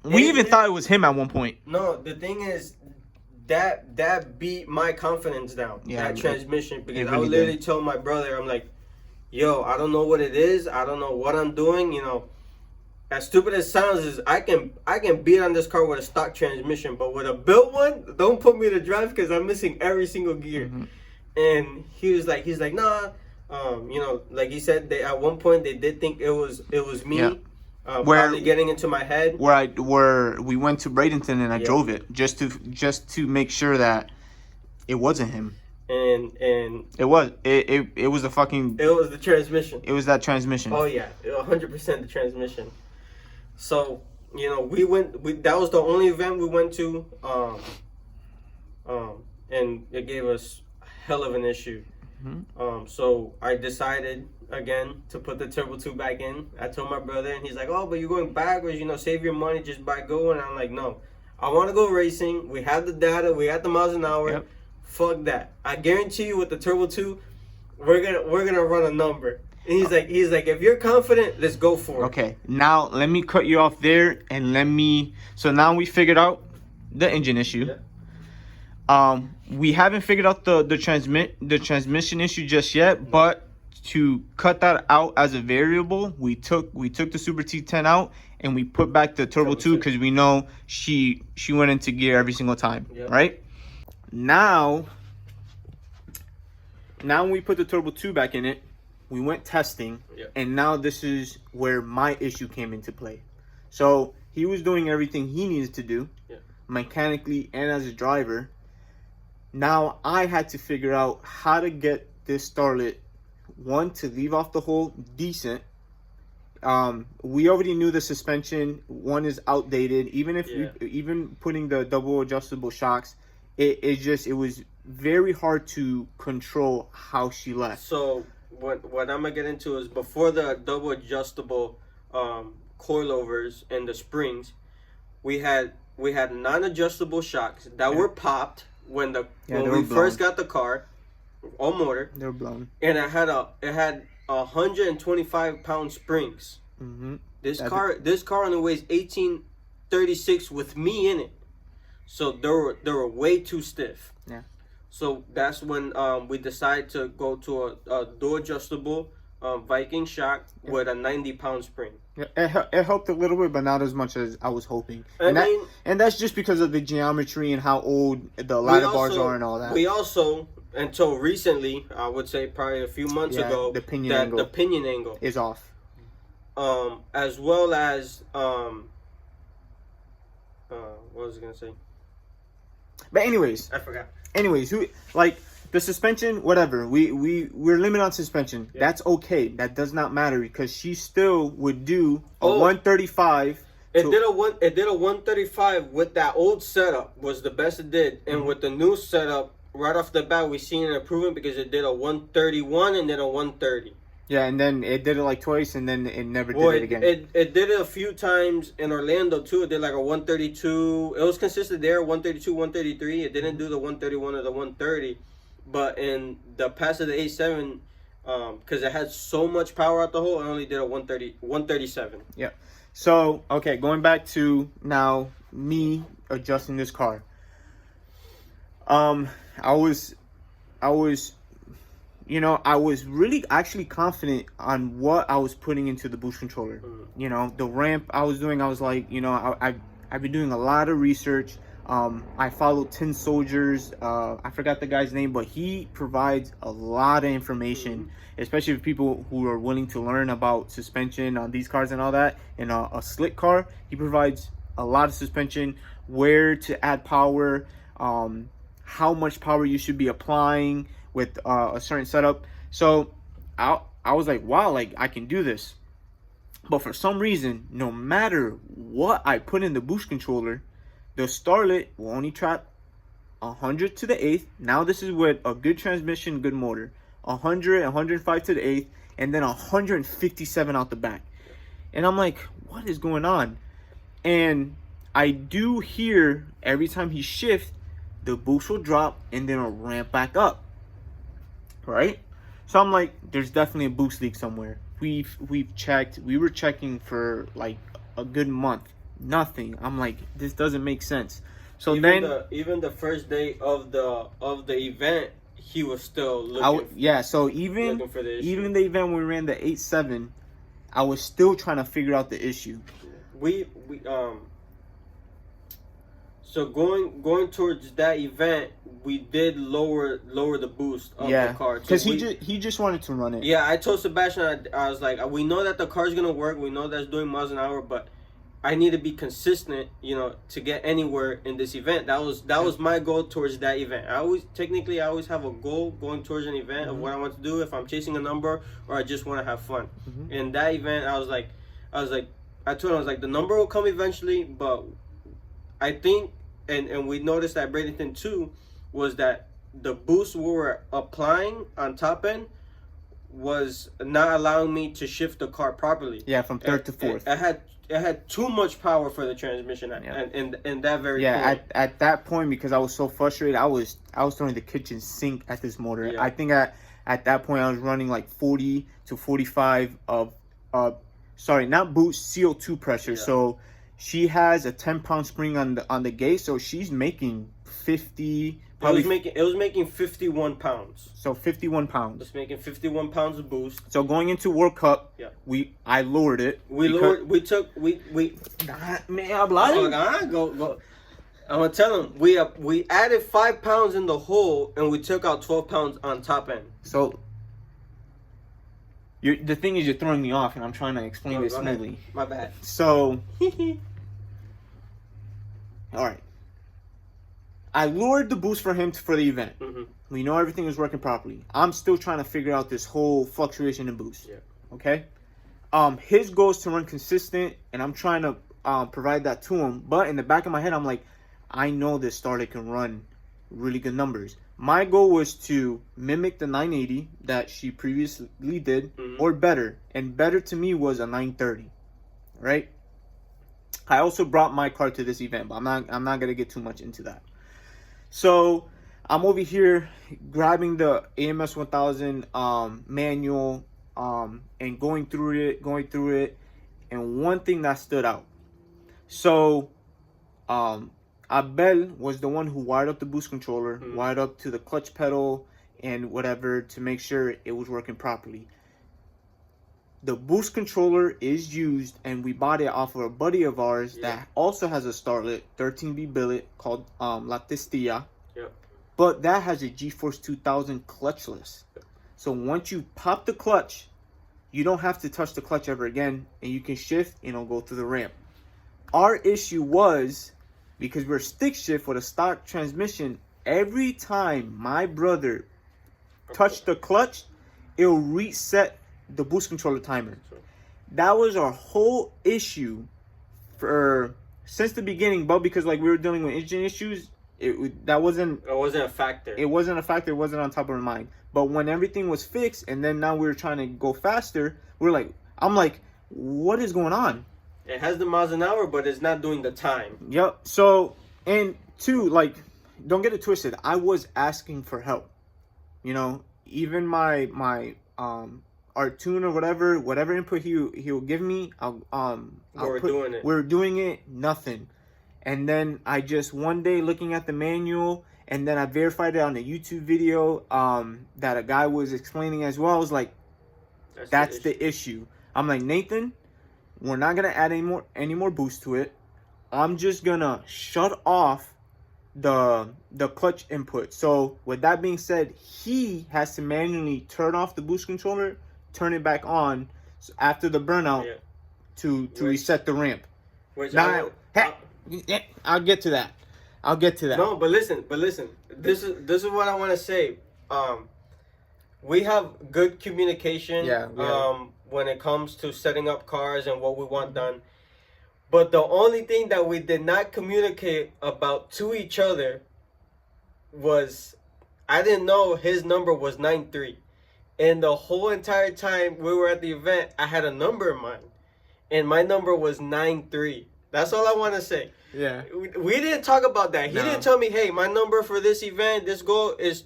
Speaker 1: we even thought it was him at one point.
Speaker 2: No, the thing is that beat my confidence down. Yeah, that transmission, because really I would literally tell my brother, I'm like, yo, I don't know what it is. I don't know what I'm doing. As stupid as it sounds, is I can beat on this car with a stock transmission, but with a built one, don't put me to drive because I'm missing every single gear. Mm-hmm. And he's like, nah. Like he said, at one point they did think it was me. Yeah. Probably getting into my head.
Speaker 1: Where we went to Bradenton and I drove it just to make sure that it wasn't him.
Speaker 2: And
Speaker 1: it was the fucking.
Speaker 2: It was the transmission.
Speaker 1: It was that transmission.
Speaker 2: Oh yeah, 100% the transmission. So we went. That was the only event we went to. And it gave us a hell of an issue. Mm-hmm. So I decided again to put the turbo 2 back in. I told my brother, and he's like, "Oh, but you're going backwards. Save your money, just buy go." And I'm like, "No, I want to go racing. We have the data. We got the miles an hour. Yep. Fuck that. I guarantee you, with the turbo 2, we're gonna run a number." And he's like, "If you're confident, let's go for it."
Speaker 1: Okay, now let me cut you off there, and So now we figured out the engine issue. Yeah. We haven't figured out the transmission issue just yet, but to cut that out as a variable, we took the Super T10 out and we put back the Turbo 2 because we know she went into gear every single time, right? Now when we put the Turbo 2 back in it, we went testing, and now this is where my issue came into play. So he was doing everything he needed to do, mechanically and as a driver. Now I had to figure out how to get this starlet, one, to leave off the hole decent. We already knew the suspension one is outdated. Even putting the double adjustable shocks, it was very hard to control how she left.
Speaker 2: So what I'm gonna get into is, before the double adjustable coilovers and the springs, we had non-adjustable shocks that were popped when we first got the car, all motor.
Speaker 1: They were blown.
Speaker 2: And it had 125 pound springs. Mm-hmm. This car only weighs 1836 with me in it, so they were way too stiff.
Speaker 1: Yeah.
Speaker 2: So that's when we decided to go to a dual adjustable Viking shock with a 90 pound spring.
Speaker 1: Yeah, it helped a little bit, but not as much as I was hoping. And that's just because of the geometry and how old the ladder bars are and all that.
Speaker 2: We also, until recently, I would say probably a few months ago, the pinion angle
Speaker 1: is off.
Speaker 2: As well as what was I gonna say?
Speaker 1: But anyways,
Speaker 2: I forgot.
Speaker 1: Anyways, the suspension, whatever. We're limited on suspension. Yeah. That's okay. That does not matter because she still would do a 135.
Speaker 2: It did a 135 with that old setup, was the best it did, and with the new setup, right off the bat, we seen an improvement because it did a 131 and then a 130.
Speaker 1: Yeah, and then it did it like twice, and then it never did it again.
Speaker 2: It did it a few times in Orlando too. It did like a 132. It was consistent there, 132, 133. It didn't do the 131 or the 130, but in the pass of the 87, because it had so much power out the hole, it only did a 130, 137.
Speaker 1: Yeah. So okay, going back to now me adjusting this car. I was you know, I was really actually confident on what I was putting into the boost controller. You know, the ramp I was doing, I was like, you know, I've been doing a lot of research. I followed Tin Soldiers. I forgot the guy's name, but he provides a lot of information, especially for people who are willing to learn about suspension on these cars and all that. In a slick car, he provides a lot of suspension, where to add power, how much power you should be applying with a certain setup. So I was like, wow, like I can do this. But for some reason, no matter what I put in the boost controller, the starlet will only trap 100 to the 8th. Now this is with a good transmission, good motor. 100, 105 to the 8th, and then 157 out the back. And I'm like, what is going on? And I do hear every time he shifts, the boost will drop and then it'll ramp back up. Right? So I'm like, there's definitely a boost leak somewhere. We've checked. We were checking for like a good month. Nothing. I'm like, this doesn't make sense. So
Speaker 2: even the first day of the event, he was still looking.
Speaker 1: So even the event when we ran the 8.7, I was still trying to figure out the issue.
Speaker 2: So going towards that event, we did lower the boost of the car.
Speaker 1: Because he just wanted to run it.
Speaker 2: Yeah, I told Sebastian, I was like, we know that the car's gonna work. We know that's doing miles an hour, but I need to be consistent, you know, to get anywhere in this event. That was my goal towards that event. I always have a goal going towards an event of what I want to do, if I'm chasing a number or I just want to have fun. In that event, I told him, I was like, the number will come eventually, but I think, and we noticed at Bradenton too, was that the boost we were applying on top end was not allowing me to shift the car properly.
Speaker 1: Yeah, from third to fourth.
Speaker 2: It had too much power for the transmission, and that very point.
Speaker 1: At that point, because I was so frustrated, I was throwing the kitchen sink at this motor. Yeah. I think at that point I was running like 40 to 45 of sorry, not boost, CO2 pressure. Yeah. So she has a 10-pound spring on the gate, so she's making 50.
Speaker 2: It was making 51 pounds.
Speaker 1: So 51 pounds.
Speaker 2: It was making 51 pounds of boost.
Speaker 1: So going into World Cup, I lowered it.
Speaker 2: Man, go. I'm gonna tell him we added 5 pounds in the hole and we took out 12 pounds on top end.
Speaker 1: So the thing is, you're throwing me off, and I'm trying to explain this smoothly.
Speaker 2: My bad.
Speaker 1: So, all right. I lured the boost for him for the event. We know everything was working properly. I'm still trying to figure out this whole fluctuation in boost. Yeah. Okay. His goal is to run consistent, and I'm trying to provide that to him. But in the back of my head, I'm like, I know this starter can run really good numbers. My goal was to mimic the 980 that she previously did, or better. And better to me was a 930, right? I also brought my car to this event, but I'm not gonna get too much into that. So I'm over here grabbing the AMS 1000 manual and going through it, and one thing that stood out. So Abel was the one who wired up the boost controller, wired up to the clutch pedal and whatever to make sure it was working properly. The boost controller is used, and we bought it off of a buddy of ours that also has a starlet, 13B billet, called La Testilla. But that has a GeForce 2000 clutchless. So once you pop the clutch, you don't have to touch the clutch ever again, and you can shift and it'll go through the ramp. Our issue was, because we're stick shift with a stock transmission, every time my brother touched the clutch, it'll reset the boost controller timer. That was our whole issue since the beginning, but because like we were dealing with engine issues, that wasn't.
Speaker 2: It wasn't a factor.
Speaker 1: It wasn't a factor. It wasn't on top of our mind. But when everything was fixed, and then now we were trying to go faster, I'm like, what is going on?
Speaker 2: It has the miles an hour, but it's not doing the time.
Speaker 1: Yep. So, and two, like, don't get it twisted. I was asking for help. You know, even my art tune or whatever input he'll give me, we're doing it, nothing. And then I just one day looking at the manual, and then I verified it on a YouTube video that a guy was explaining as well. I was like, that's the issue. I'm like, Nathan, we're not gonna add any more boost to it. I'm just gonna shut off the clutch input. So with that being said, he has to manually turn off the boost controller, turn it back on after the burnout to reset the ramp. I'll get to that.
Speaker 2: No, but listen. This is what I want to say. We have good communication. When it comes to setting up cars and what we want done. But the only thing that we did not communicate about to each other was, I didn't know his number was 93. And the whole entire time we were at the event, I had a number in mind. And my number was 93. That's all I want to say.
Speaker 1: Yeah.
Speaker 2: We didn't talk about that. He didn't tell me, hey, my number for this event, this goal is,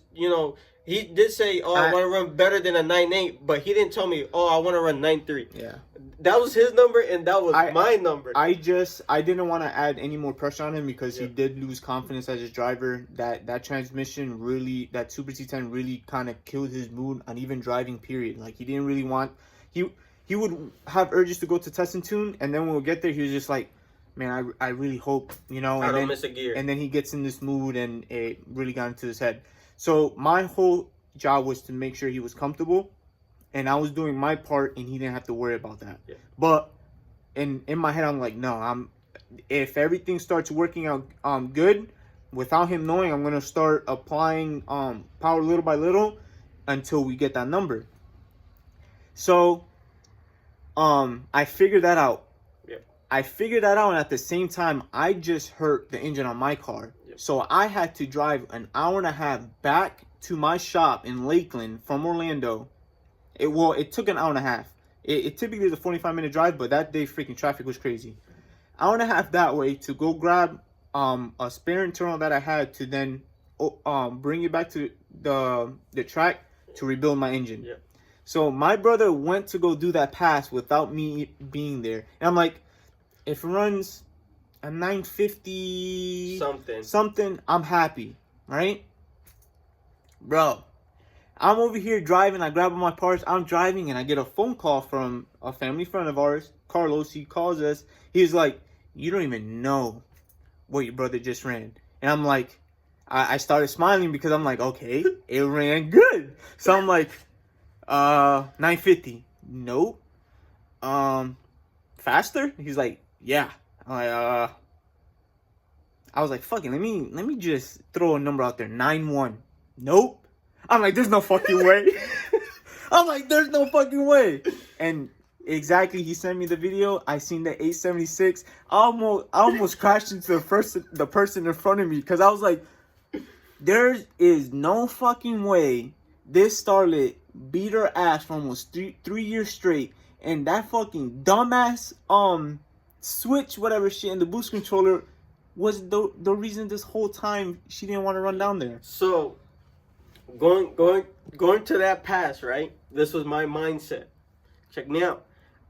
Speaker 2: he did say, I want to run better than a 9.8, but he didn't tell me, I want to run 9.3.
Speaker 1: Yeah.
Speaker 2: That was his number, and that was my number.
Speaker 1: I didn't want to add any more pressure on him because he did lose confidence as his driver. That transmission really, that Super T10 really kind of killed his mood on even driving, period. Like, he didn't really want, he would have urges to go to test and tune, and then when we get there, he was just like, man, I really hope,
Speaker 2: I don't miss a gear.
Speaker 1: And then he gets in this mood, and it really got into his head. So my whole job was to make sure he was comfortable, and I was doing my part, and he didn't have to worry about that.
Speaker 2: Yeah.
Speaker 1: But in my head, I'm like, no, if everything starts working out good, without him knowing, I'm gonna start applying power little by little until we get that number. So I figured that out. And at the same time, I just hurt the engine on my car. Yep. So I had to drive an hour and a half back to my shop in Lakeland from Orlando. It took an hour and a half. It typically is a 45-minute drive, but that day freaking traffic was crazy. Hour and a half that way to go grab a spare internal that I had to then bring it back to the track to rebuild my engine.
Speaker 2: Yep.
Speaker 1: So my brother went to go do that pass without me being there. And I'm like, if it runs a 950 something, I'm happy, right? Bro, I'm over here driving. I grab all my parts. I'm driving, and I get a phone call from a family friend of ours, Carlos. He calls us. He's like, you don't even know what your brother just ran. And I'm like, I started smiling because I'm like, okay, it ran good. So I'm like, 950. Nope. Faster? He's like, yeah. I was like, fucking, let me just throw a number out there. 9-1. Nope. I'm like, there's no fucking way. I'm like, there's no fucking way. And exactly, he sent me the video. I seen the 876. I almost crashed into the person in front of me because I was like, there is no fucking way this starlet beat her ass for almost three years straight, and that fucking dumbass switch whatever shit in the boost controller was the reason this whole time she didn't want to run down there.
Speaker 2: So going to that pass, right? This was my mindset. Check me out.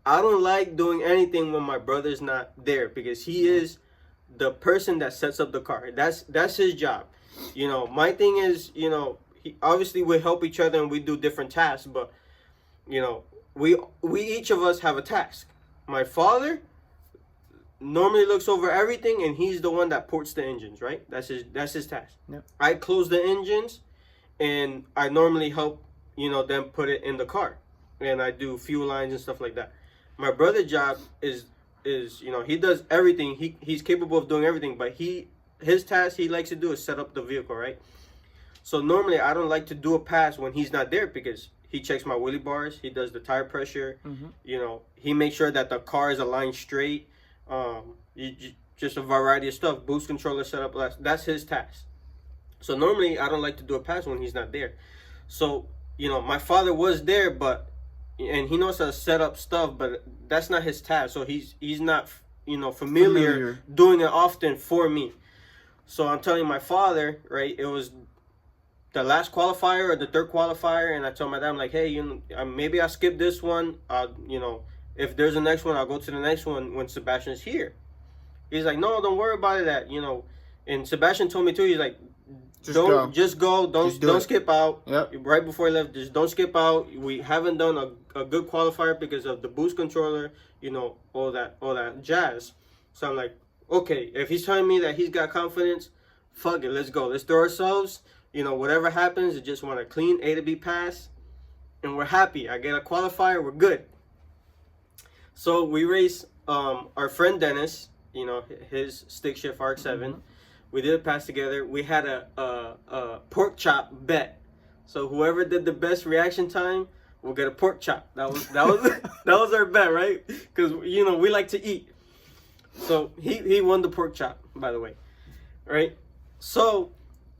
Speaker 2: I don't like doing anything when my brother's not there because he is the person that sets up the car. That's his job. My thing is, obviously we help each other and we do different tasks, but we each of us have a task. My father normally looks over everything, and he's the one that ports the engines, right? That's his task.
Speaker 1: Yep.
Speaker 2: I close the engines, and I normally help them put it in the car, and I do fuel lines and stuff like that. My brother's job is he does everything. He's capable of doing everything, but his task he likes to do is set up the vehicle, right? So normally I don't like to do a pass when he's not there because he checks my wheelie bars, he does the tire pressure, he makes sure that the car is aligned straight. Just a variety of stuff. Boost controller setup, that's his task. So normally I don't like to do a pass when he's not there. So, my father was there, and he knows how to set up stuff, but that's not his task. So he's not, familiar doing it often for me. So I'm telling my father, right, it was the last qualifier or the third qualifier, and I told my dad, I'm like, hey, maybe I'll skip this one. If there's a next one, I'll go to the next one when Sebastian's here. He's like, no, don't worry about it. And Sebastian told me too. He's like, just go. Don't skip out.
Speaker 1: Yep.
Speaker 2: Right before he left, just don't skip out. We haven't done a good qualifier because of the boost controller. All that jazz. So I'm like, okay, if he's telling me that he's got confidence, fuck it, let's go. Let's throw ourselves. Whatever happens, I just want a clean A to B pass, and we're happy. I get a qualifier, we're good. So we race our friend Dennis, his stick shift RX-7. Mm-hmm. We did a pass together. We had a pork chop bet. So whoever did the best reaction time will get a pork chop. That was that was our bet, right? Because we like to eat. So he won the pork chop, by the way, right? So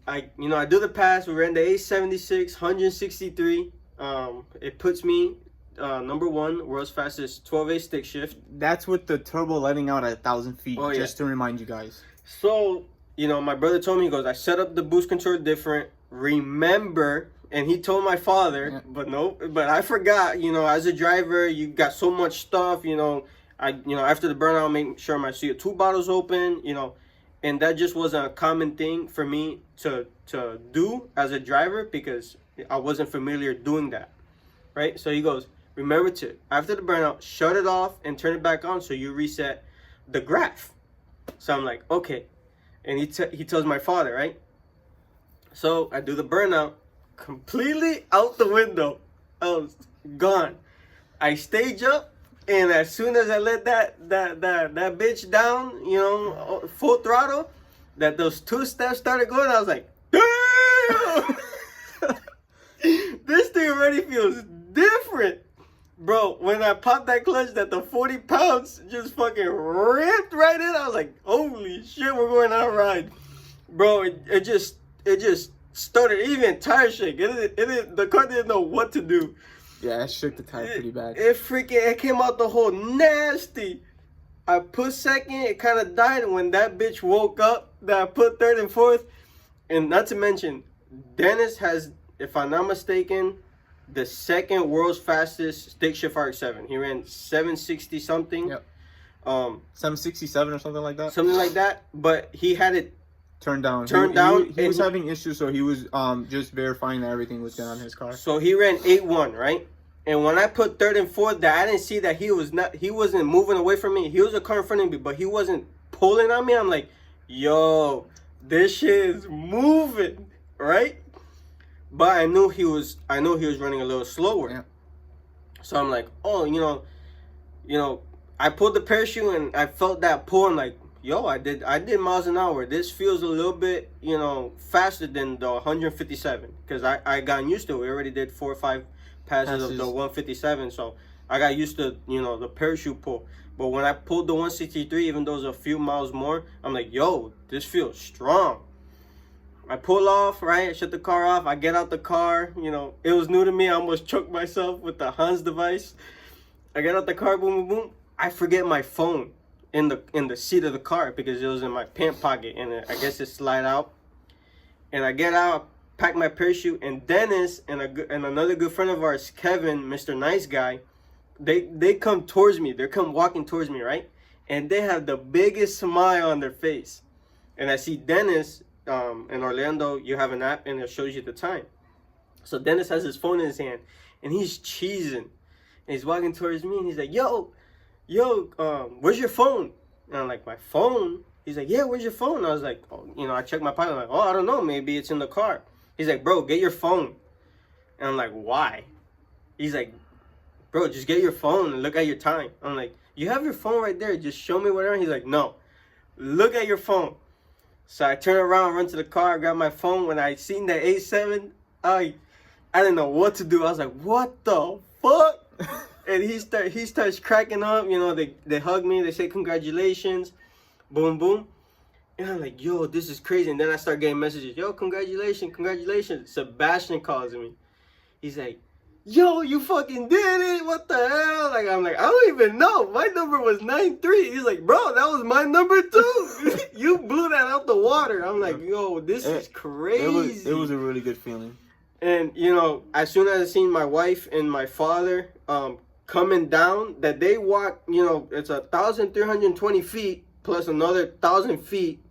Speaker 2: I do the pass. We ran the 876, 163. It puts me number one, world's fastest 12A stick shift.
Speaker 1: That's with the turbo letting out at 1,000 feet.
Speaker 2: Oh, yeah.
Speaker 1: Just to remind you guys.
Speaker 2: So my brother told me, he goes, I set up the boost control different. Remember, and he told my father, but I forgot. As a driver, you got so much stuff. After the burnout, make sure my CO2 bottle's open. And that just wasn't a common thing for me to do as a driver because I wasn't familiar doing that, right? So he goes, remember to, after the burnout, shut it off and turn it back on so you reset the graph. So I'm like, okay. And he tells my father, right? So I do the burnout, completely out the window. I was gone. I stage up. And as soon as I let that bitch down, full throttle, that those two steps started going, I was like, damn! This thing already feels different. Bro, when I popped that clutch, that the 40 pounds just fucking ripped right in, I was like, holy shit, we're going on a ride. Bro, it just started, even tire shake. The car didn't know what to do.
Speaker 1: Yeah, it shook the tire pretty bad.
Speaker 2: It came out the hole nasty. I put second, it kind of died. When that bitch woke up, that I put third and fourth. And not to mention, Dennis has, if I'm not mistaken, the second world's fastest stick shift RX-7. He ran 760 something.
Speaker 1: Yep. 767 or something like that.
Speaker 2: Something like that. But he had it
Speaker 1: turned down. He was having issues, so he was just verifying that everything was good on his car.
Speaker 2: So he ran 8-1, right? And when I put third and fourth, that I didn't see that he wasn't moving away from me. He was a car in front of me, but he wasn't pulling on me. I'm like, yo, this shit is moving, right? But I knew he was running a little slower. Yeah. So I'm like, oh, I pulled the parachute and I felt that pull. And like, yo, I did miles an hour. This feels a little bit, faster than the 157 because I got used to it. We already did 4 or 5 passes of the 157, so I got used to the parachute pull. But when I pulled the 163, even though it's a few miles more, I'm like, yo, this feels strong. I pull off, right? I shut the car off. I get out the car. It was new to me. I almost choked myself with the Hans device. I get out the car, boom, boom, boom. I forget my phone in the seat of the car because it was in my pant pocket, and I guess it slid out. And I get out, pack my parachute, and Dennis and another good friend of ours, Kevin, Mr. Nice Guy, they come towards me. They come walking towards me, right? And they have the biggest smile on their face. And I see Dennis, in Orlando, you have an app and it shows you the time. So Dennis has his phone in his hand and he's cheesing. And he's walking towards me and he's like, yo, where's your phone? And I'm like, my phone? He's like, yeah, where's your phone? I was like, I checked my pocket. I'm like, I don't know, maybe it's in the car. He's like, bro, get your phone. And I'm like, why? He's like, bro, just get your phone and look at your time. I'm like, you have your phone right there. Just show me whatever. He's like, no, look at your phone. So I turn around, run to the car, grab my phone. When I seen that 87, I didn't know what to do. I was like, what the fuck? And he starts cracking up. They hug me. They say congratulations. Boom, boom. And I'm like, yo, this is crazy. And then I start getting messages, yo, congratulations, congratulations. Sebastian calls me. He's like, yo, you fucking did it. What the hell? Like, I'm like, I don't even know. My number was 9-3. He's like, bro, that was my number too. You blew that out the water. I'm like, yo, this is crazy.
Speaker 1: It was a really good feeling.
Speaker 2: And, you know, as soon as I seen my wife and my father coming down, that they walked, you know, it's 1,320 feet plus another 1,000 feet,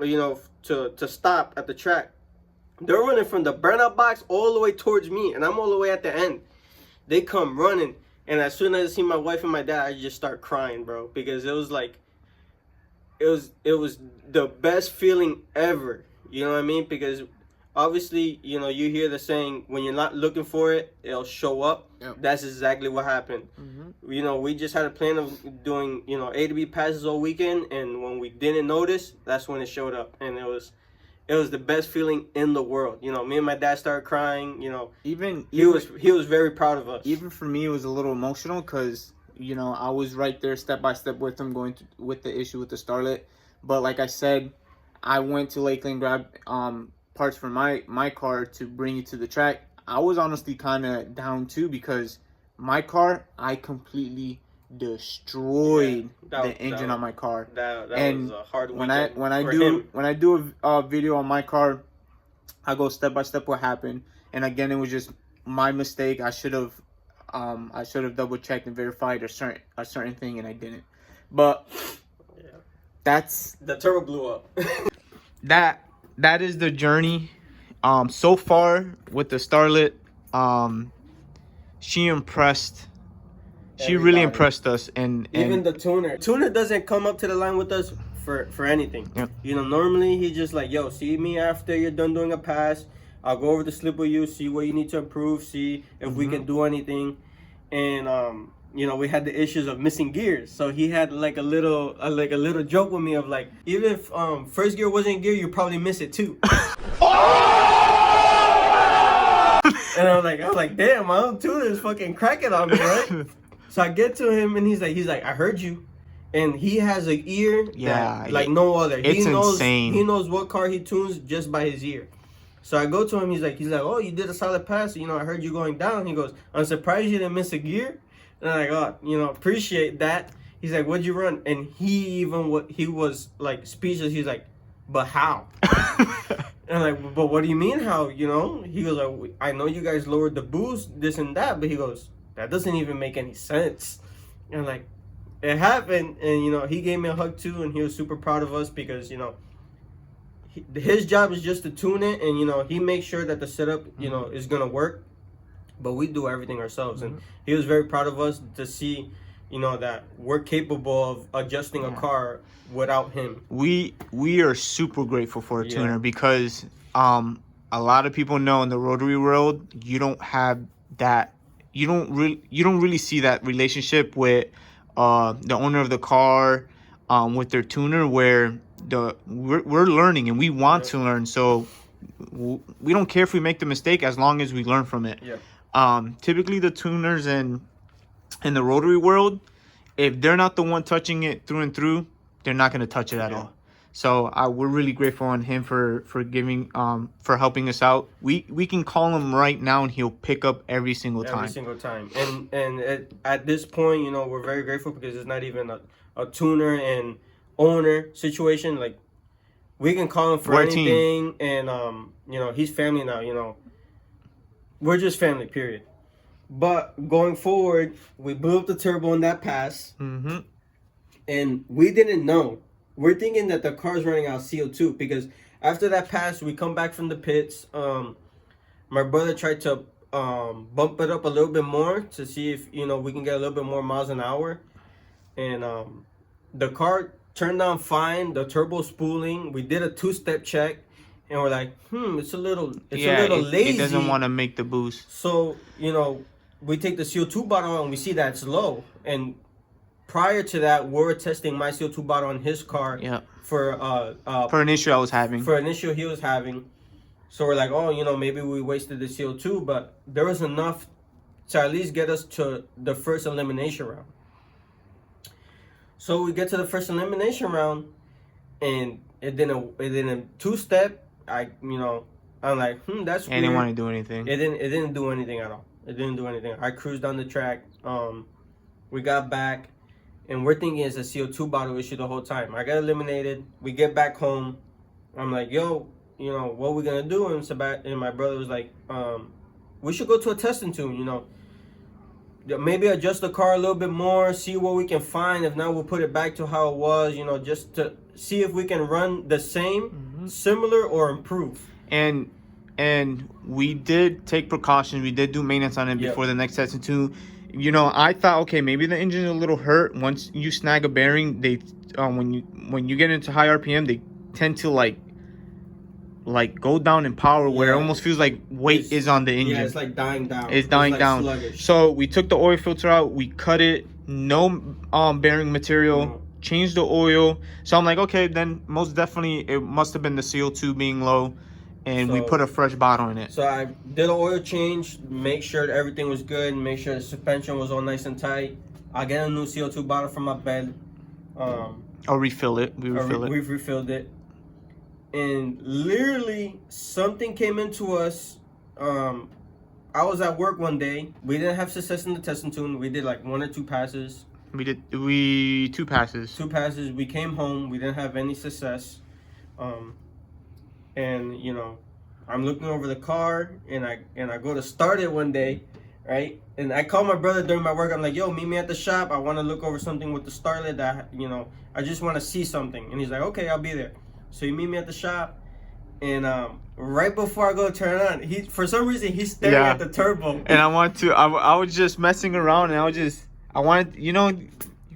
Speaker 2: you know, to stop at the track. They're running from the burnout box all the way towards me, and I'm all the way at the end. They come running, and as soon as I see my wife and my dad, I just start crying, bro, because it was like, it was the best feeling ever. You know what I mean? Because obviously, you know, you hear the saying, when you're not looking for it, it'll show up. Yep. That's exactly what happened. Mm-hmm. You know, we just had a plan of doing, you know, A to B passes all weekend, and when we didn't notice, that's when it showed up, and it was the best feeling in the world. You know, me and my dad started crying. You know, even he was very proud of us.
Speaker 1: Even for me, it was a little emotional because, you know, I was right there step by step with him with the issue with the Starlet. But like I said, I went to Lakeland, grabbed parts for my car to bring it to the track. I was honestly kind of down too because my car, I completely destroyed the engine on my car.
Speaker 2: That was a hard weekend
Speaker 1: when I do a video on my car, I go step by step what happened. And again, it was just my mistake. I should have double checked and verified a certain thing, and I didn't. But that's
Speaker 2: the turbo blew up.
Speaker 1: that is the journey. So far with the Starlet, she impressed. She really impressed us, and
Speaker 2: even the tuner. Tuner doesn't come up to the line with us for anything. Yep. You know, normally he just like, yo, see me after you're done doing a pass. I'll go over the slip with you, see what you need to improve, see if we can do anything. And you know, we had the issues of missing gears, so he had like a little joke with me of like, even if first gear wasn't in gear, you probably miss it too. And I'm like, damn, my own tuner is fucking cracking on me, right? So I get to him and he's like, I heard you. And he has an ear that, like no other.
Speaker 1: It's insane.
Speaker 2: He knows what car he tunes just by his ear. So I go to him, he's like, oh, you did a solid pass. You know, I heard you going down. He goes, I'm surprised you didn't miss a gear. And I'm like, oh, you know, appreciate that. He's like, what'd you run? And he was like speechless. He's like, but how? And I'm like, but what do you mean how? You know? He goes, like, I know you guys lowered the boost, this and that, but he goes, that doesn't even make any sense. And I'm like, it happened. And, you know, he gave me a hug too, and he was super proud of us because, you know, his job is just to tune it, and, you know, he makes sure that the setup, you know, is going to work. But we do everything ourselves. And he was very proud of us to see, you know, that we're capable of adjusting a car without him.
Speaker 1: We are super grateful for a tuner because a lot of people know in the rotary world, you don't have that. You don't really see that relationship with the owner of the car with their tuner, where we're learning and we want to learn. So we don't care if we make the mistake as long as we learn from it. Typically the tuners in the rotary world, if they're not the one touching it through and through, they're not going to touch it at all. So we're really grateful on him for giving for helping us out. We can call him right now and he'll pick up every single time.
Speaker 2: And at this point, you know, we're very grateful because it's not even a tuner and owner situation. Like, we can call him for anything, and you know, he's family now. You know, we're just family, period. But going forward, we blew up the turbo in that pass, and we didn't know. We're thinking that the car's running out of CO2 because after that pass, we come back from the pits. My brother tried to bump it up a little bit more to see if, you know, we can get a little bit more miles an hour. And the car turned on fine. The turbo spooling. We did a 2-step check, and we're like, it's a little lazy.
Speaker 1: It doesn't want to make the boost.
Speaker 2: So, you know, we take the CO2 bottle and we see that it's low. And prior to that, we were testing my CO2 bottle on his car for
Speaker 1: an issue I was having.
Speaker 2: For an issue he was having. So we're like, oh, you know, maybe we wasted the CO2, but there was enough to at least get us to the first elimination round. So we get to the first elimination round, and It didn't two-step. I'm like, that's weird.
Speaker 1: I didn't want to do anything.
Speaker 2: It didn't do anything at all. It didn't do anything. I cruised down the track. We got back, and we're thinking it's a CO2 bottle issue the whole time. I got eliminated. We get back home. I'm like, yo, what we gonna do? And my brother was like, we should go to a testing tune. Maybe adjust the car a little bit more, see what we can find. If not, we'll put it back to how it was. Just to see if we can run the same, similar, or improve.
Speaker 1: And we did take precautions. We did do maintenance on it before the next testing tune. I thought, okay, maybe the engine's a little hurt. Once you snag a bearing, they when you get into high RPM, they tend to like go down in power, where it almost feels like weight is on the engine.
Speaker 2: Yeah, it's like dying down.
Speaker 1: It's dying
Speaker 2: like
Speaker 1: down.
Speaker 2: Sluggish.
Speaker 1: So we took the oil filter out. We cut it. No bearing material. Changed the oil. So I'm like, okay, then most definitely it must have been the CO2 being low, and we put a fresh bottle in it.
Speaker 2: So I did an oil change, make sure that everything was good, make sure the suspension was all nice and tight. I get a new CO2 bottle from my bed.
Speaker 1: Or refill it.
Speaker 2: We've refilled it. And literally something came into us. I was at work one day. We didn't have success in the testing tune. We did like 1 or 2 passes.
Speaker 1: We did 2 passes.
Speaker 2: 2 passes. We came home. We didn't have any success. And I'm looking over the car, and I go to start it one day, right? And I call my brother during my work. I'm like, yo, meet me at the shop. I want to look over something with the starlet that I just want to see something. And he's like, okay, I'll be there. So he meet me at the shop, and right before I go to turn it on, for some reason he's staring at the turbo.
Speaker 1: And I was just messing around, and I wanted,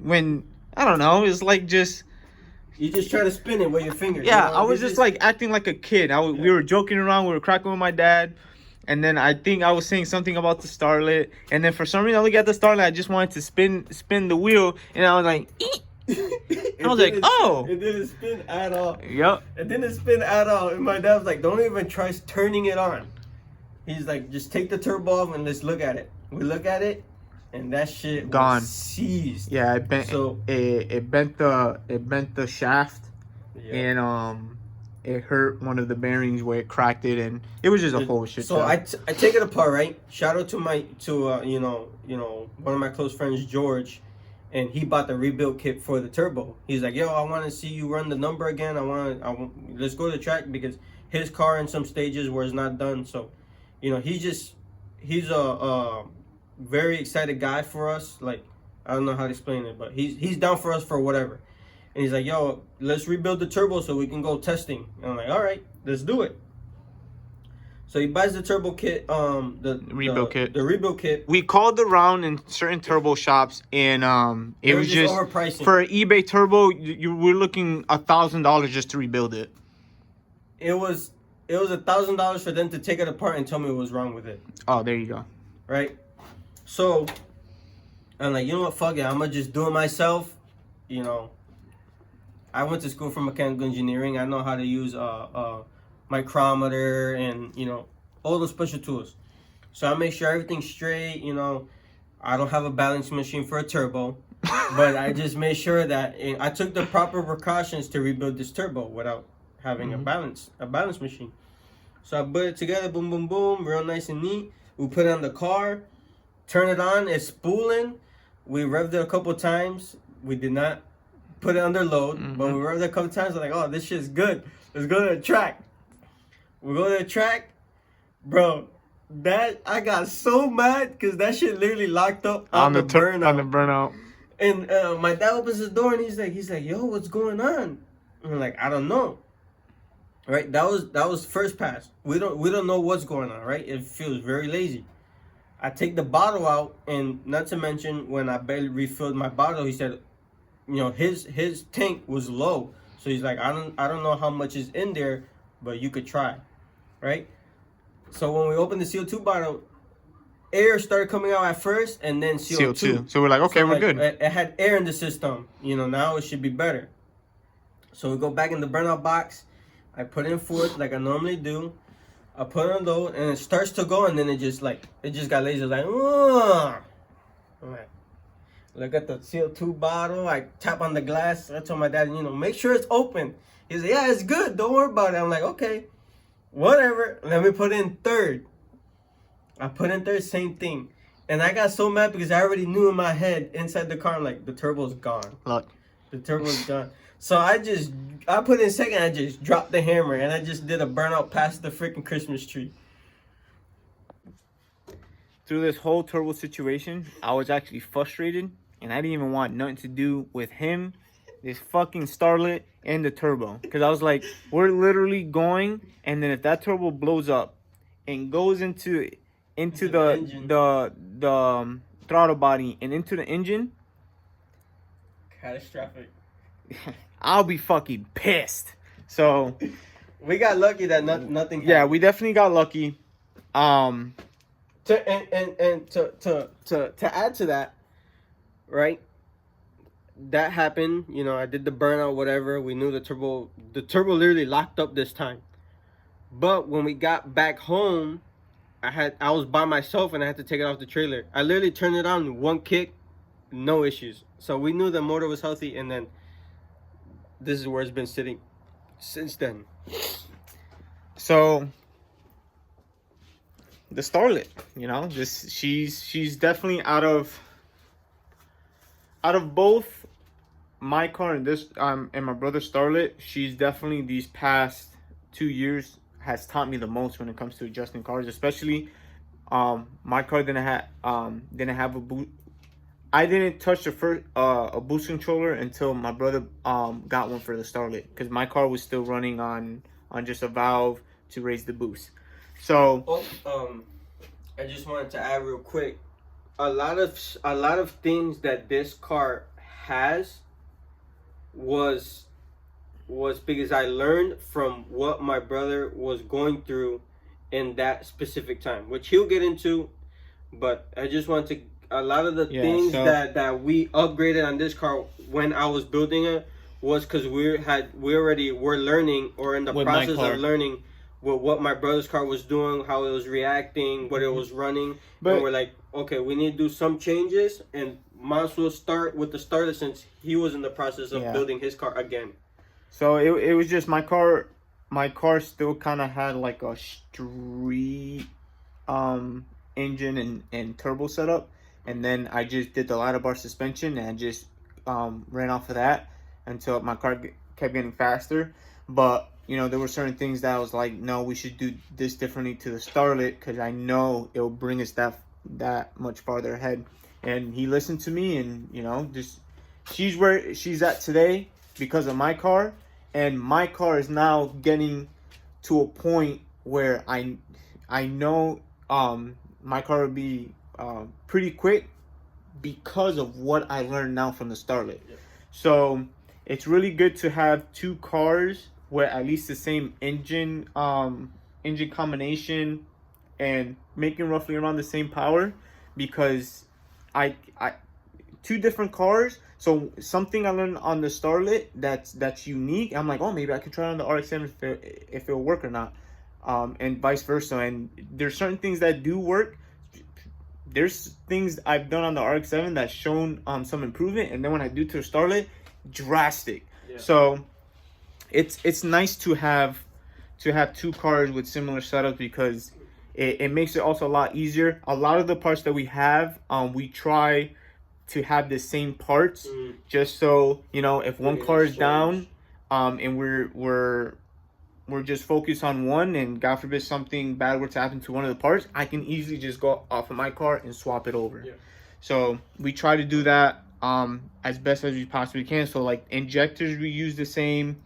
Speaker 1: when I don't know, it's like just.
Speaker 2: You just try to spin it with your fingers.
Speaker 1: Yeah, I was just like acting like a kid. We were joking around. We were cracking with my dad. And then I think I was saying something about the starlet. And then for some reason, I look at the starlet. I just wanted to spin the wheel. And I was like, I was like, oh.
Speaker 2: It didn't spin at all.
Speaker 1: Yep.
Speaker 2: It didn't spin at all. And my dad was like, don't even try turning it on. He's like, just take the turbo off and let's look at it. We look at it. And that shit
Speaker 1: gone.
Speaker 2: Was seized.
Speaker 1: Yeah, it bent. So it bent the shaft, and it hurt one of the bearings where it cracked it, and it was just a whole shit.
Speaker 2: So I take it apart, right? Shout out to one of my close friends, George, and he bought the rebuild kit for the turbo. He's like, yo, I want to see you run the number again. Let's go to the track, because his car in some stages where it's not done. So, he's a very excited guy for us. Like, I don't know how to explain it, but he's down for us for whatever. And he's like, yo, let's rebuild the turbo so we can go testing. And I'm like, all right, let's do it. So he buys the turbo kit, the rebuild kit.
Speaker 1: We called around in certain turbo shops, and it was just
Speaker 2: overpricing.
Speaker 1: For an eBay turbo, you were looking $1,000 just to rebuild it.
Speaker 2: It was $1,000 for them to take it apart and tell me what was wrong with it.
Speaker 1: Oh, there you go.
Speaker 2: Right. So I'm like, you know what, fuck it, I'm gonna just do it myself. I went to school for mechanical engineering. I know how to use micrometer and all those special tools. So I make sure everything's straight. I don't have a balancing machine for a turbo, but I just made sure that I took the proper precautions to rebuild this turbo without having a balance machine. So I put it together, boom, boom, boom, real nice and neat. We put it on the car. Turn it on, it's spooling. We revved it a couple times. We did not put it under load, but we revved it a couple times. We're like, oh, this shit's good. Let's go to the track. We go to the track. Bro, I got so mad because that shit literally locked up on the burnout.
Speaker 1: On the burnout.
Speaker 2: And my dad opens the door and he's like, yo, what's going on? And I'm like, I don't know. Right? That was first pass. We don't know what's going on, right? It feels very lazy. I take the bottle out, and not to mention, when I barely refilled my bottle, he said, his tank was low. So he's like, I don't know how much is in there, but you could try, right? So when we opened the CO2 bottle, air started coming out at first, and then CO2.
Speaker 1: So we're like, okay, we're good.
Speaker 2: It had air in the system. Now it should be better. So we go back in the burnout box. I put in fourth like I normally do. I put it on low, and it starts to go, and then it just got lazy. It's like, ugh. I'm like, Look at the CO2 bottle. I tap on the glass. I told my dad, make sure it's open. He's like, yeah, it's good. Don't worry about it. I'm like, okay, whatever. Let me put in third. I put in third, same thing. And I got so mad because I already knew in my head inside the car, I'm like, the turbo's gone.
Speaker 1: Look.
Speaker 2: The turbo's gone. So I put in second, I just dropped the hammer, and I just did a burnout past the freaking Christmas tree.
Speaker 1: Through this whole turbo situation, I was actually frustrated, and I didn't even want nothing to do with him, this fucking Starlet, and the turbo. Because I was like, we're literally going, and then if that turbo blows up and goes into the throttle body and into the engine,
Speaker 2: catastrophic.
Speaker 1: I'll be fucking pissed. So
Speaker 2: we got lucky that nothing happened.
Speaker 1: Yeah, we definitely got lucky.
Speaker 2: To add to that, right? That happened. I did the burnout, whatever. We knew the turbo literally locked up this time. But when we got back home, I was by myself and I had to take it off the trailer. I literally turned it on one kick, no issues. So we knew the motor was healthy, and then this is where it's been sitting since then.
Speaker 1: So the Starlet, she's definitely out of both my car and this and my brother's Starlet, she's definitely these past 2 years has taught me the most when it comes to adjusting cars, especially my car didn't have a boot. I didn't touch the first a boost controller until my brother got one for the Starlet, because my car was still running on just a valve to raise the boost. So
Speaker 2: I just wanted to add real quick, a lot of things that this car has was because I learned from what my brother was going through in that specific time, which he'll get into. But I just want to, a lot of the things that we upgraded on this car when I was building it was because we already were learning, or in the process of learning what my brother's car was doing, how it was reacting, what it was running. And we're like, okay, we need to do some changes, and might as well start with the starter since he was in the process of building his car again.
Speaker 1: So it was just my car still kind of had like a street engine and turbo setup, and then I just did the ladder bar suspension and just ran off of that until my car kept getting faster. But there were certain things that I was like, no, we should do this differently to the Starlet, because I know it will bring us that much farther ahead. And he listened to me, and just she's where she's at today because of my car, and my car is now getting to a point where I know my car will be pretty quick because of what I learned now from the Starlet. Yeah. So it's really good to have two cars where at least the same engine combination and making roughly around the same power, because I two different cars. So something I learned on the Starlet that's unique, I'm like, oh, maybe I could try it on the RX-7 if it'll work or not, and vice versa. And there's certain things that do work. There's things I've done on the RX-7 that's shown some improvement, and then when I do to the Starlet, drastic. Yeah. So it's nice to have two cars with similar setups, because it makes it also a lot easier. A lot of the parts that we have, we try to have the same parts, just so if one car is down, and we're just focused on one, and God forbid something bad were to happen to one of the parts, I can easily just go off of my car and swap it over. Yeah. So we try to do that as best as we possibly can. So like injectors, we use the same.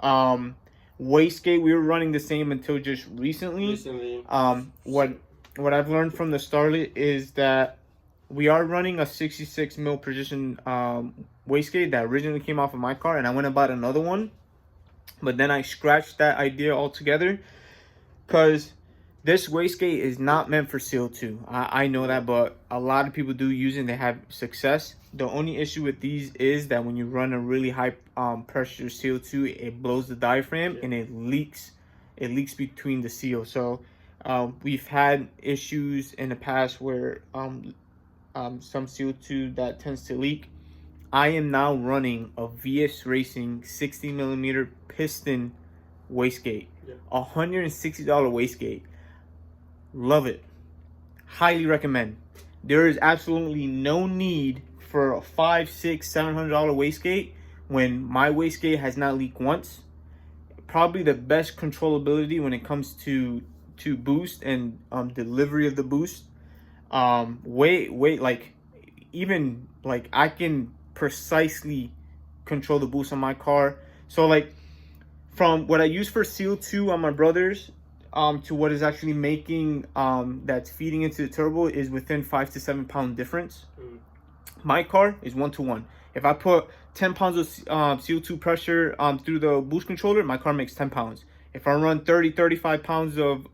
Speaker 1: Wastegate, we were running the same until just recently. What I've learned from the Starlet is that we are running a 66 mil precision wastegate that originally came off of my car, and I went and bought another one, but then I scratched that idea altogether, because this wastegate is not meant for CO2. I know that, but a lot of people do use it and they have success. The only issue with these is that when you run a really high pressure CO2, it blows the diaphragm, and it leaks between the seal. So we've had issues in the past where some CO2 that tends to leak. I am now running a VS Racing 60 millimeter piston wastegate, $160 wastegate. Love it. Highly recommend. There is absolutely no need for a $500, $600, $700 wastegate when my wastegate has not leaked once. Probably the best controllability when it comes to boost and delivery of the boost. Like even like I can precisely control the boost on my car. So like from what I use for CO2 on my brothers to what is actually making that's feeding into the turbo is within 5 to 7 pound difference. My car is 1-to-1. If I put 10 pounds of CO2 pressure through the boost controller, my car makes 10 pounds. If I run 35 pounds of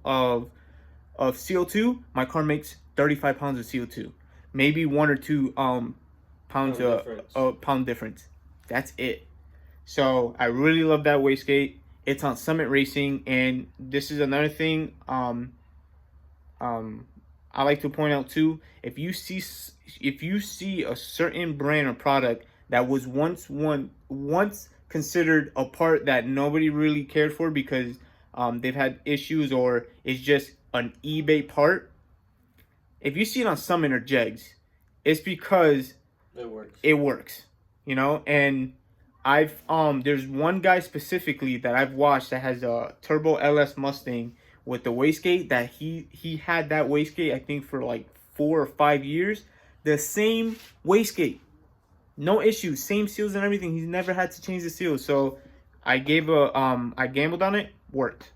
Speaker 1: CO2, my car makes 35 pounds of CO2. Maybe 1 or 2 pound difference. That's it. So I really love that wastegate. It's on Summit Racing, and this is another thing I like to point out too. If you see a certain brand or product that was once considered a part that nobody really cared for because they've had issues or it's just an eBay part, if you see it on Summit or Jegs, it's because it works, you know. And I've there's one guy specifically that I've watched that has a turbo LS Mustang with the wastegate that he had that wastegate I think for like 4 or 5 years, the same wastegate, no issues, same seals and everything. He's never had to change the seals. So I gambled on it, worked.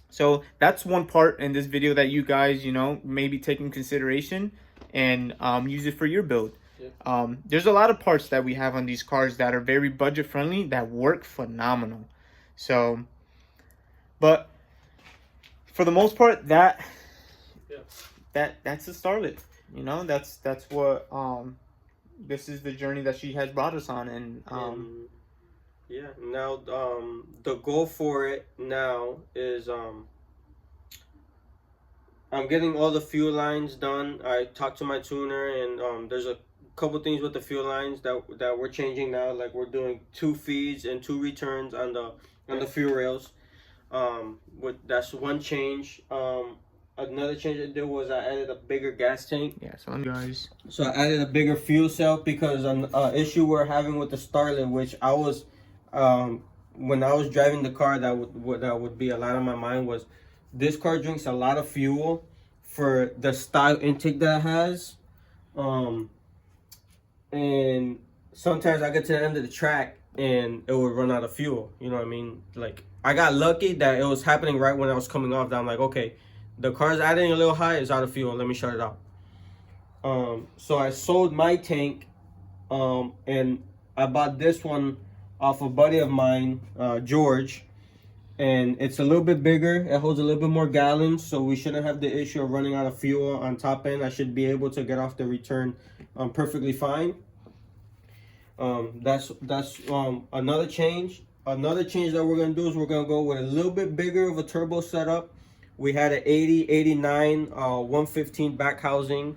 Speaker 1: So that's one part in this video that you guys, you know, maybe take in consideration and use it for your build. There's a lot of parts that we have on these cars that are very budget friendly that work phenomenal. So, but for the most part, that's the Starlet. You know, that's what this is the journey that she has brought us on, and
Speaker 2: yeah. Now the goal for it now is I'm getting all the fuel lines done. I talked to my tuner, and there's a couple things with the fuel lines that we're changing now. Like we're doing 2 feeds and 2 returns on the fuel rails. That's one change. Another change I did was I added a bigger gas tank.
Speaker 1: Yeah, so guys.
Speaker 2: So I added a bigger fuel cell because an issue we're having with the Starlet, which I was when I was driving the car, that would be a lot on my mind, was this car drinks a lot of fuel for the style intake that it has. And sometimes I get to the end of the track and it would run out of fuel. You know what I mean? Like, I got lucky that it was happening right when I was coming off. That I'm like, okay, the car's adding a little high, it's out of fuel, let me shut it out. So I sold my tank, and I bought this one off a buddy of mine, George. And it's a little bit bigger, it holds a little bit more gallons, so we shouldn't have the issue of running out of fuel on top end. I should be able to get off the return perfectly fine. That's another change. Another change that we're going to do is we're going to go with a little bit bigger of a turbo setup. We had an 80, 89, 115 back housing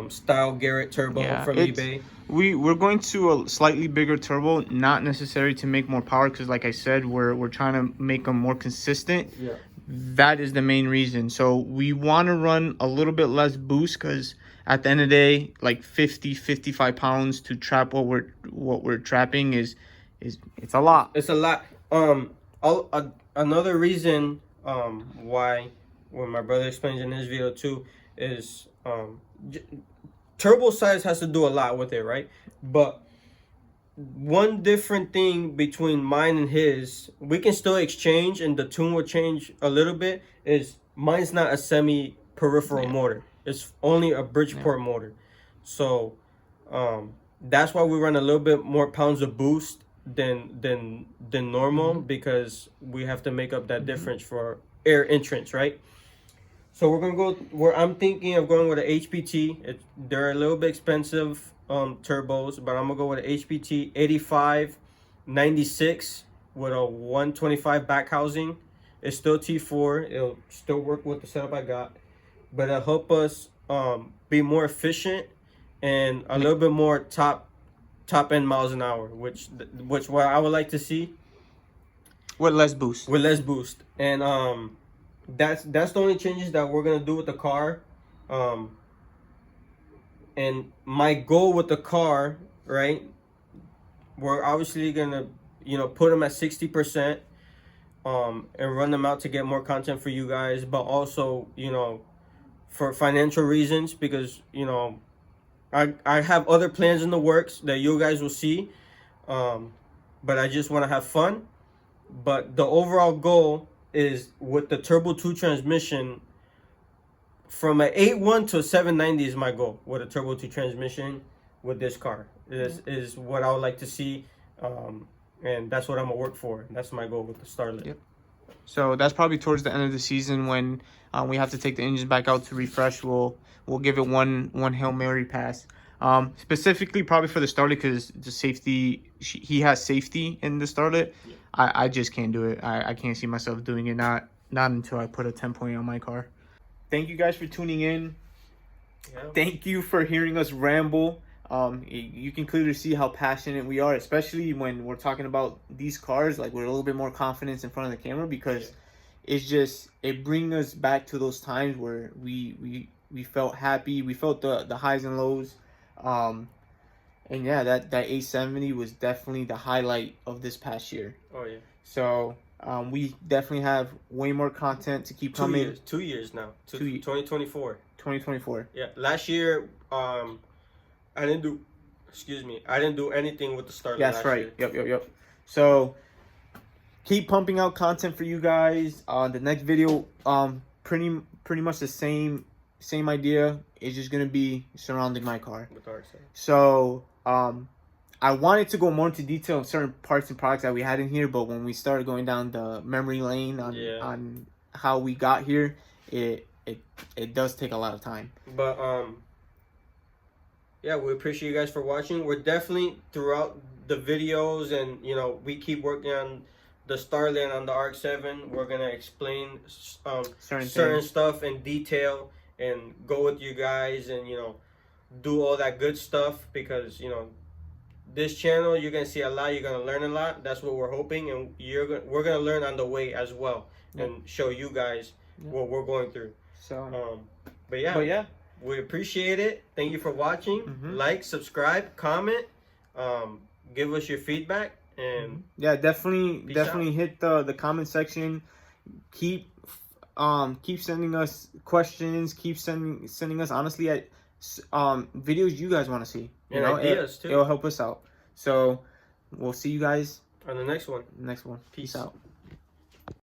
Speaker 2: style Garrett turbo from eBay.
Speaker 1: We're going to a slightly bigger turbo, not necessary to make more power, because like I said, we're trying to make them more consistent.
Speaker 2: Yeah.
Speaker 1: That is the main reason. So we want to run a little bit less boost, because at the end of the day, like 55 pounds to trap what we're trapping is it's a lot.
Speaker 2: It's a lot. Another reason why, when my brother explains in his video too, is turbo size has to do a lot with it, right? But one different thing between mine and his, we can still exchange and the tune will change a little bit, is mine's not a semi peripheral motor. It's only a Bridgeport motor. So that's why we run a little bit more pounds of boost than normal, because we have to make up that difference for air entrance, right? So we're gonna go where I'm thinking of going with an HPT. They're a little bit expensive turbos, but I'm gonna go with an HPT 8596 with a 125 back housing. It's still T4. It'll still work with the setup I got, but it'll help us be more efficient and a little bit more top end miles an hour, which what I would like to see
Speaker 1: With less boost.
Speaker 2: with less boost. And that's the only changes that we're gonna do with the car. And my goal with the car, right? We're obviously gonna, put them at 60%, and run them out to get more content for you guys, but also, for financial reasons, because I have other plans in the works that you guys will see, but I just want to have fun. But the overall goal is with the Turbo 2 transmission. From an 8.1 to a 790 is my goal with a Turbo 2 transmission with this car. Is what I would like to see, and that's what I'm gonna work for. That's my goal with the Starlet.
Speaker 1: Yep. So that's probably towards the end of the season when we have to take the engine back out to refresh. We'll give it one Hail Mary pass. Specifically probably for the Starlet, because the safety, he has safety in the Starlet. Yeah. I just can't do it. I can't see myself doing it. Not until I put a 10-point on my car. Thank you guys for tuning in. Yeah. Thank you for hearing us ramble. You can clearly see how passionate we are, especially when we're talking about these cars, like with a little bit more confidence in front of the camera, because it brings us back to those times where we felt happy, we felt the highs and lows. And yeah, that 870 was definitely the highlight of this past year. Oh yeah. So we definitely have way more content to keep coming.
Speaker 2: 2 years now. 2024.
Speaker 1: 2024.
Speaker 2: Yeah. Last year, I didn't do anything with the Starlet.
Speaker 1: That's right. Year. Yep. So keep pumping out content for you guys. The next video, pretty much the same idea. It's just gonna be surrounding my car. So I wanted to go more into detail on certain parts and products that we had in here, but when we started going down the memory lane on how we got here, it does take a lot of time. But
Speaker 2: yeah, we appreciate you guys for watching. We're definitely throughout the videos, and we keep working on the Starlet and on the RX-7. We're gonna explain certain stuff in detail and go with you guys, and do all that good stuff, because this channel, you're gonna see a lot, you're gonna learn a lot. That's what we're hoping, and we're gonna learn on the way as well, and show you guys what we're going through. So but yeah, we appreciate it. Thank you for watching. Like, subscribe, comment, give us your feedback, and
Speaker 1: yeah, definitely hit the comment section. Keep sending us questions, keep sending us honestly at videos you guys want to see,
Speaker 2: ideas too.
Speaker 1: It'll help us out. So we'll see you guys
Speaker 2: on the next one.
Speaker 1: Peace out.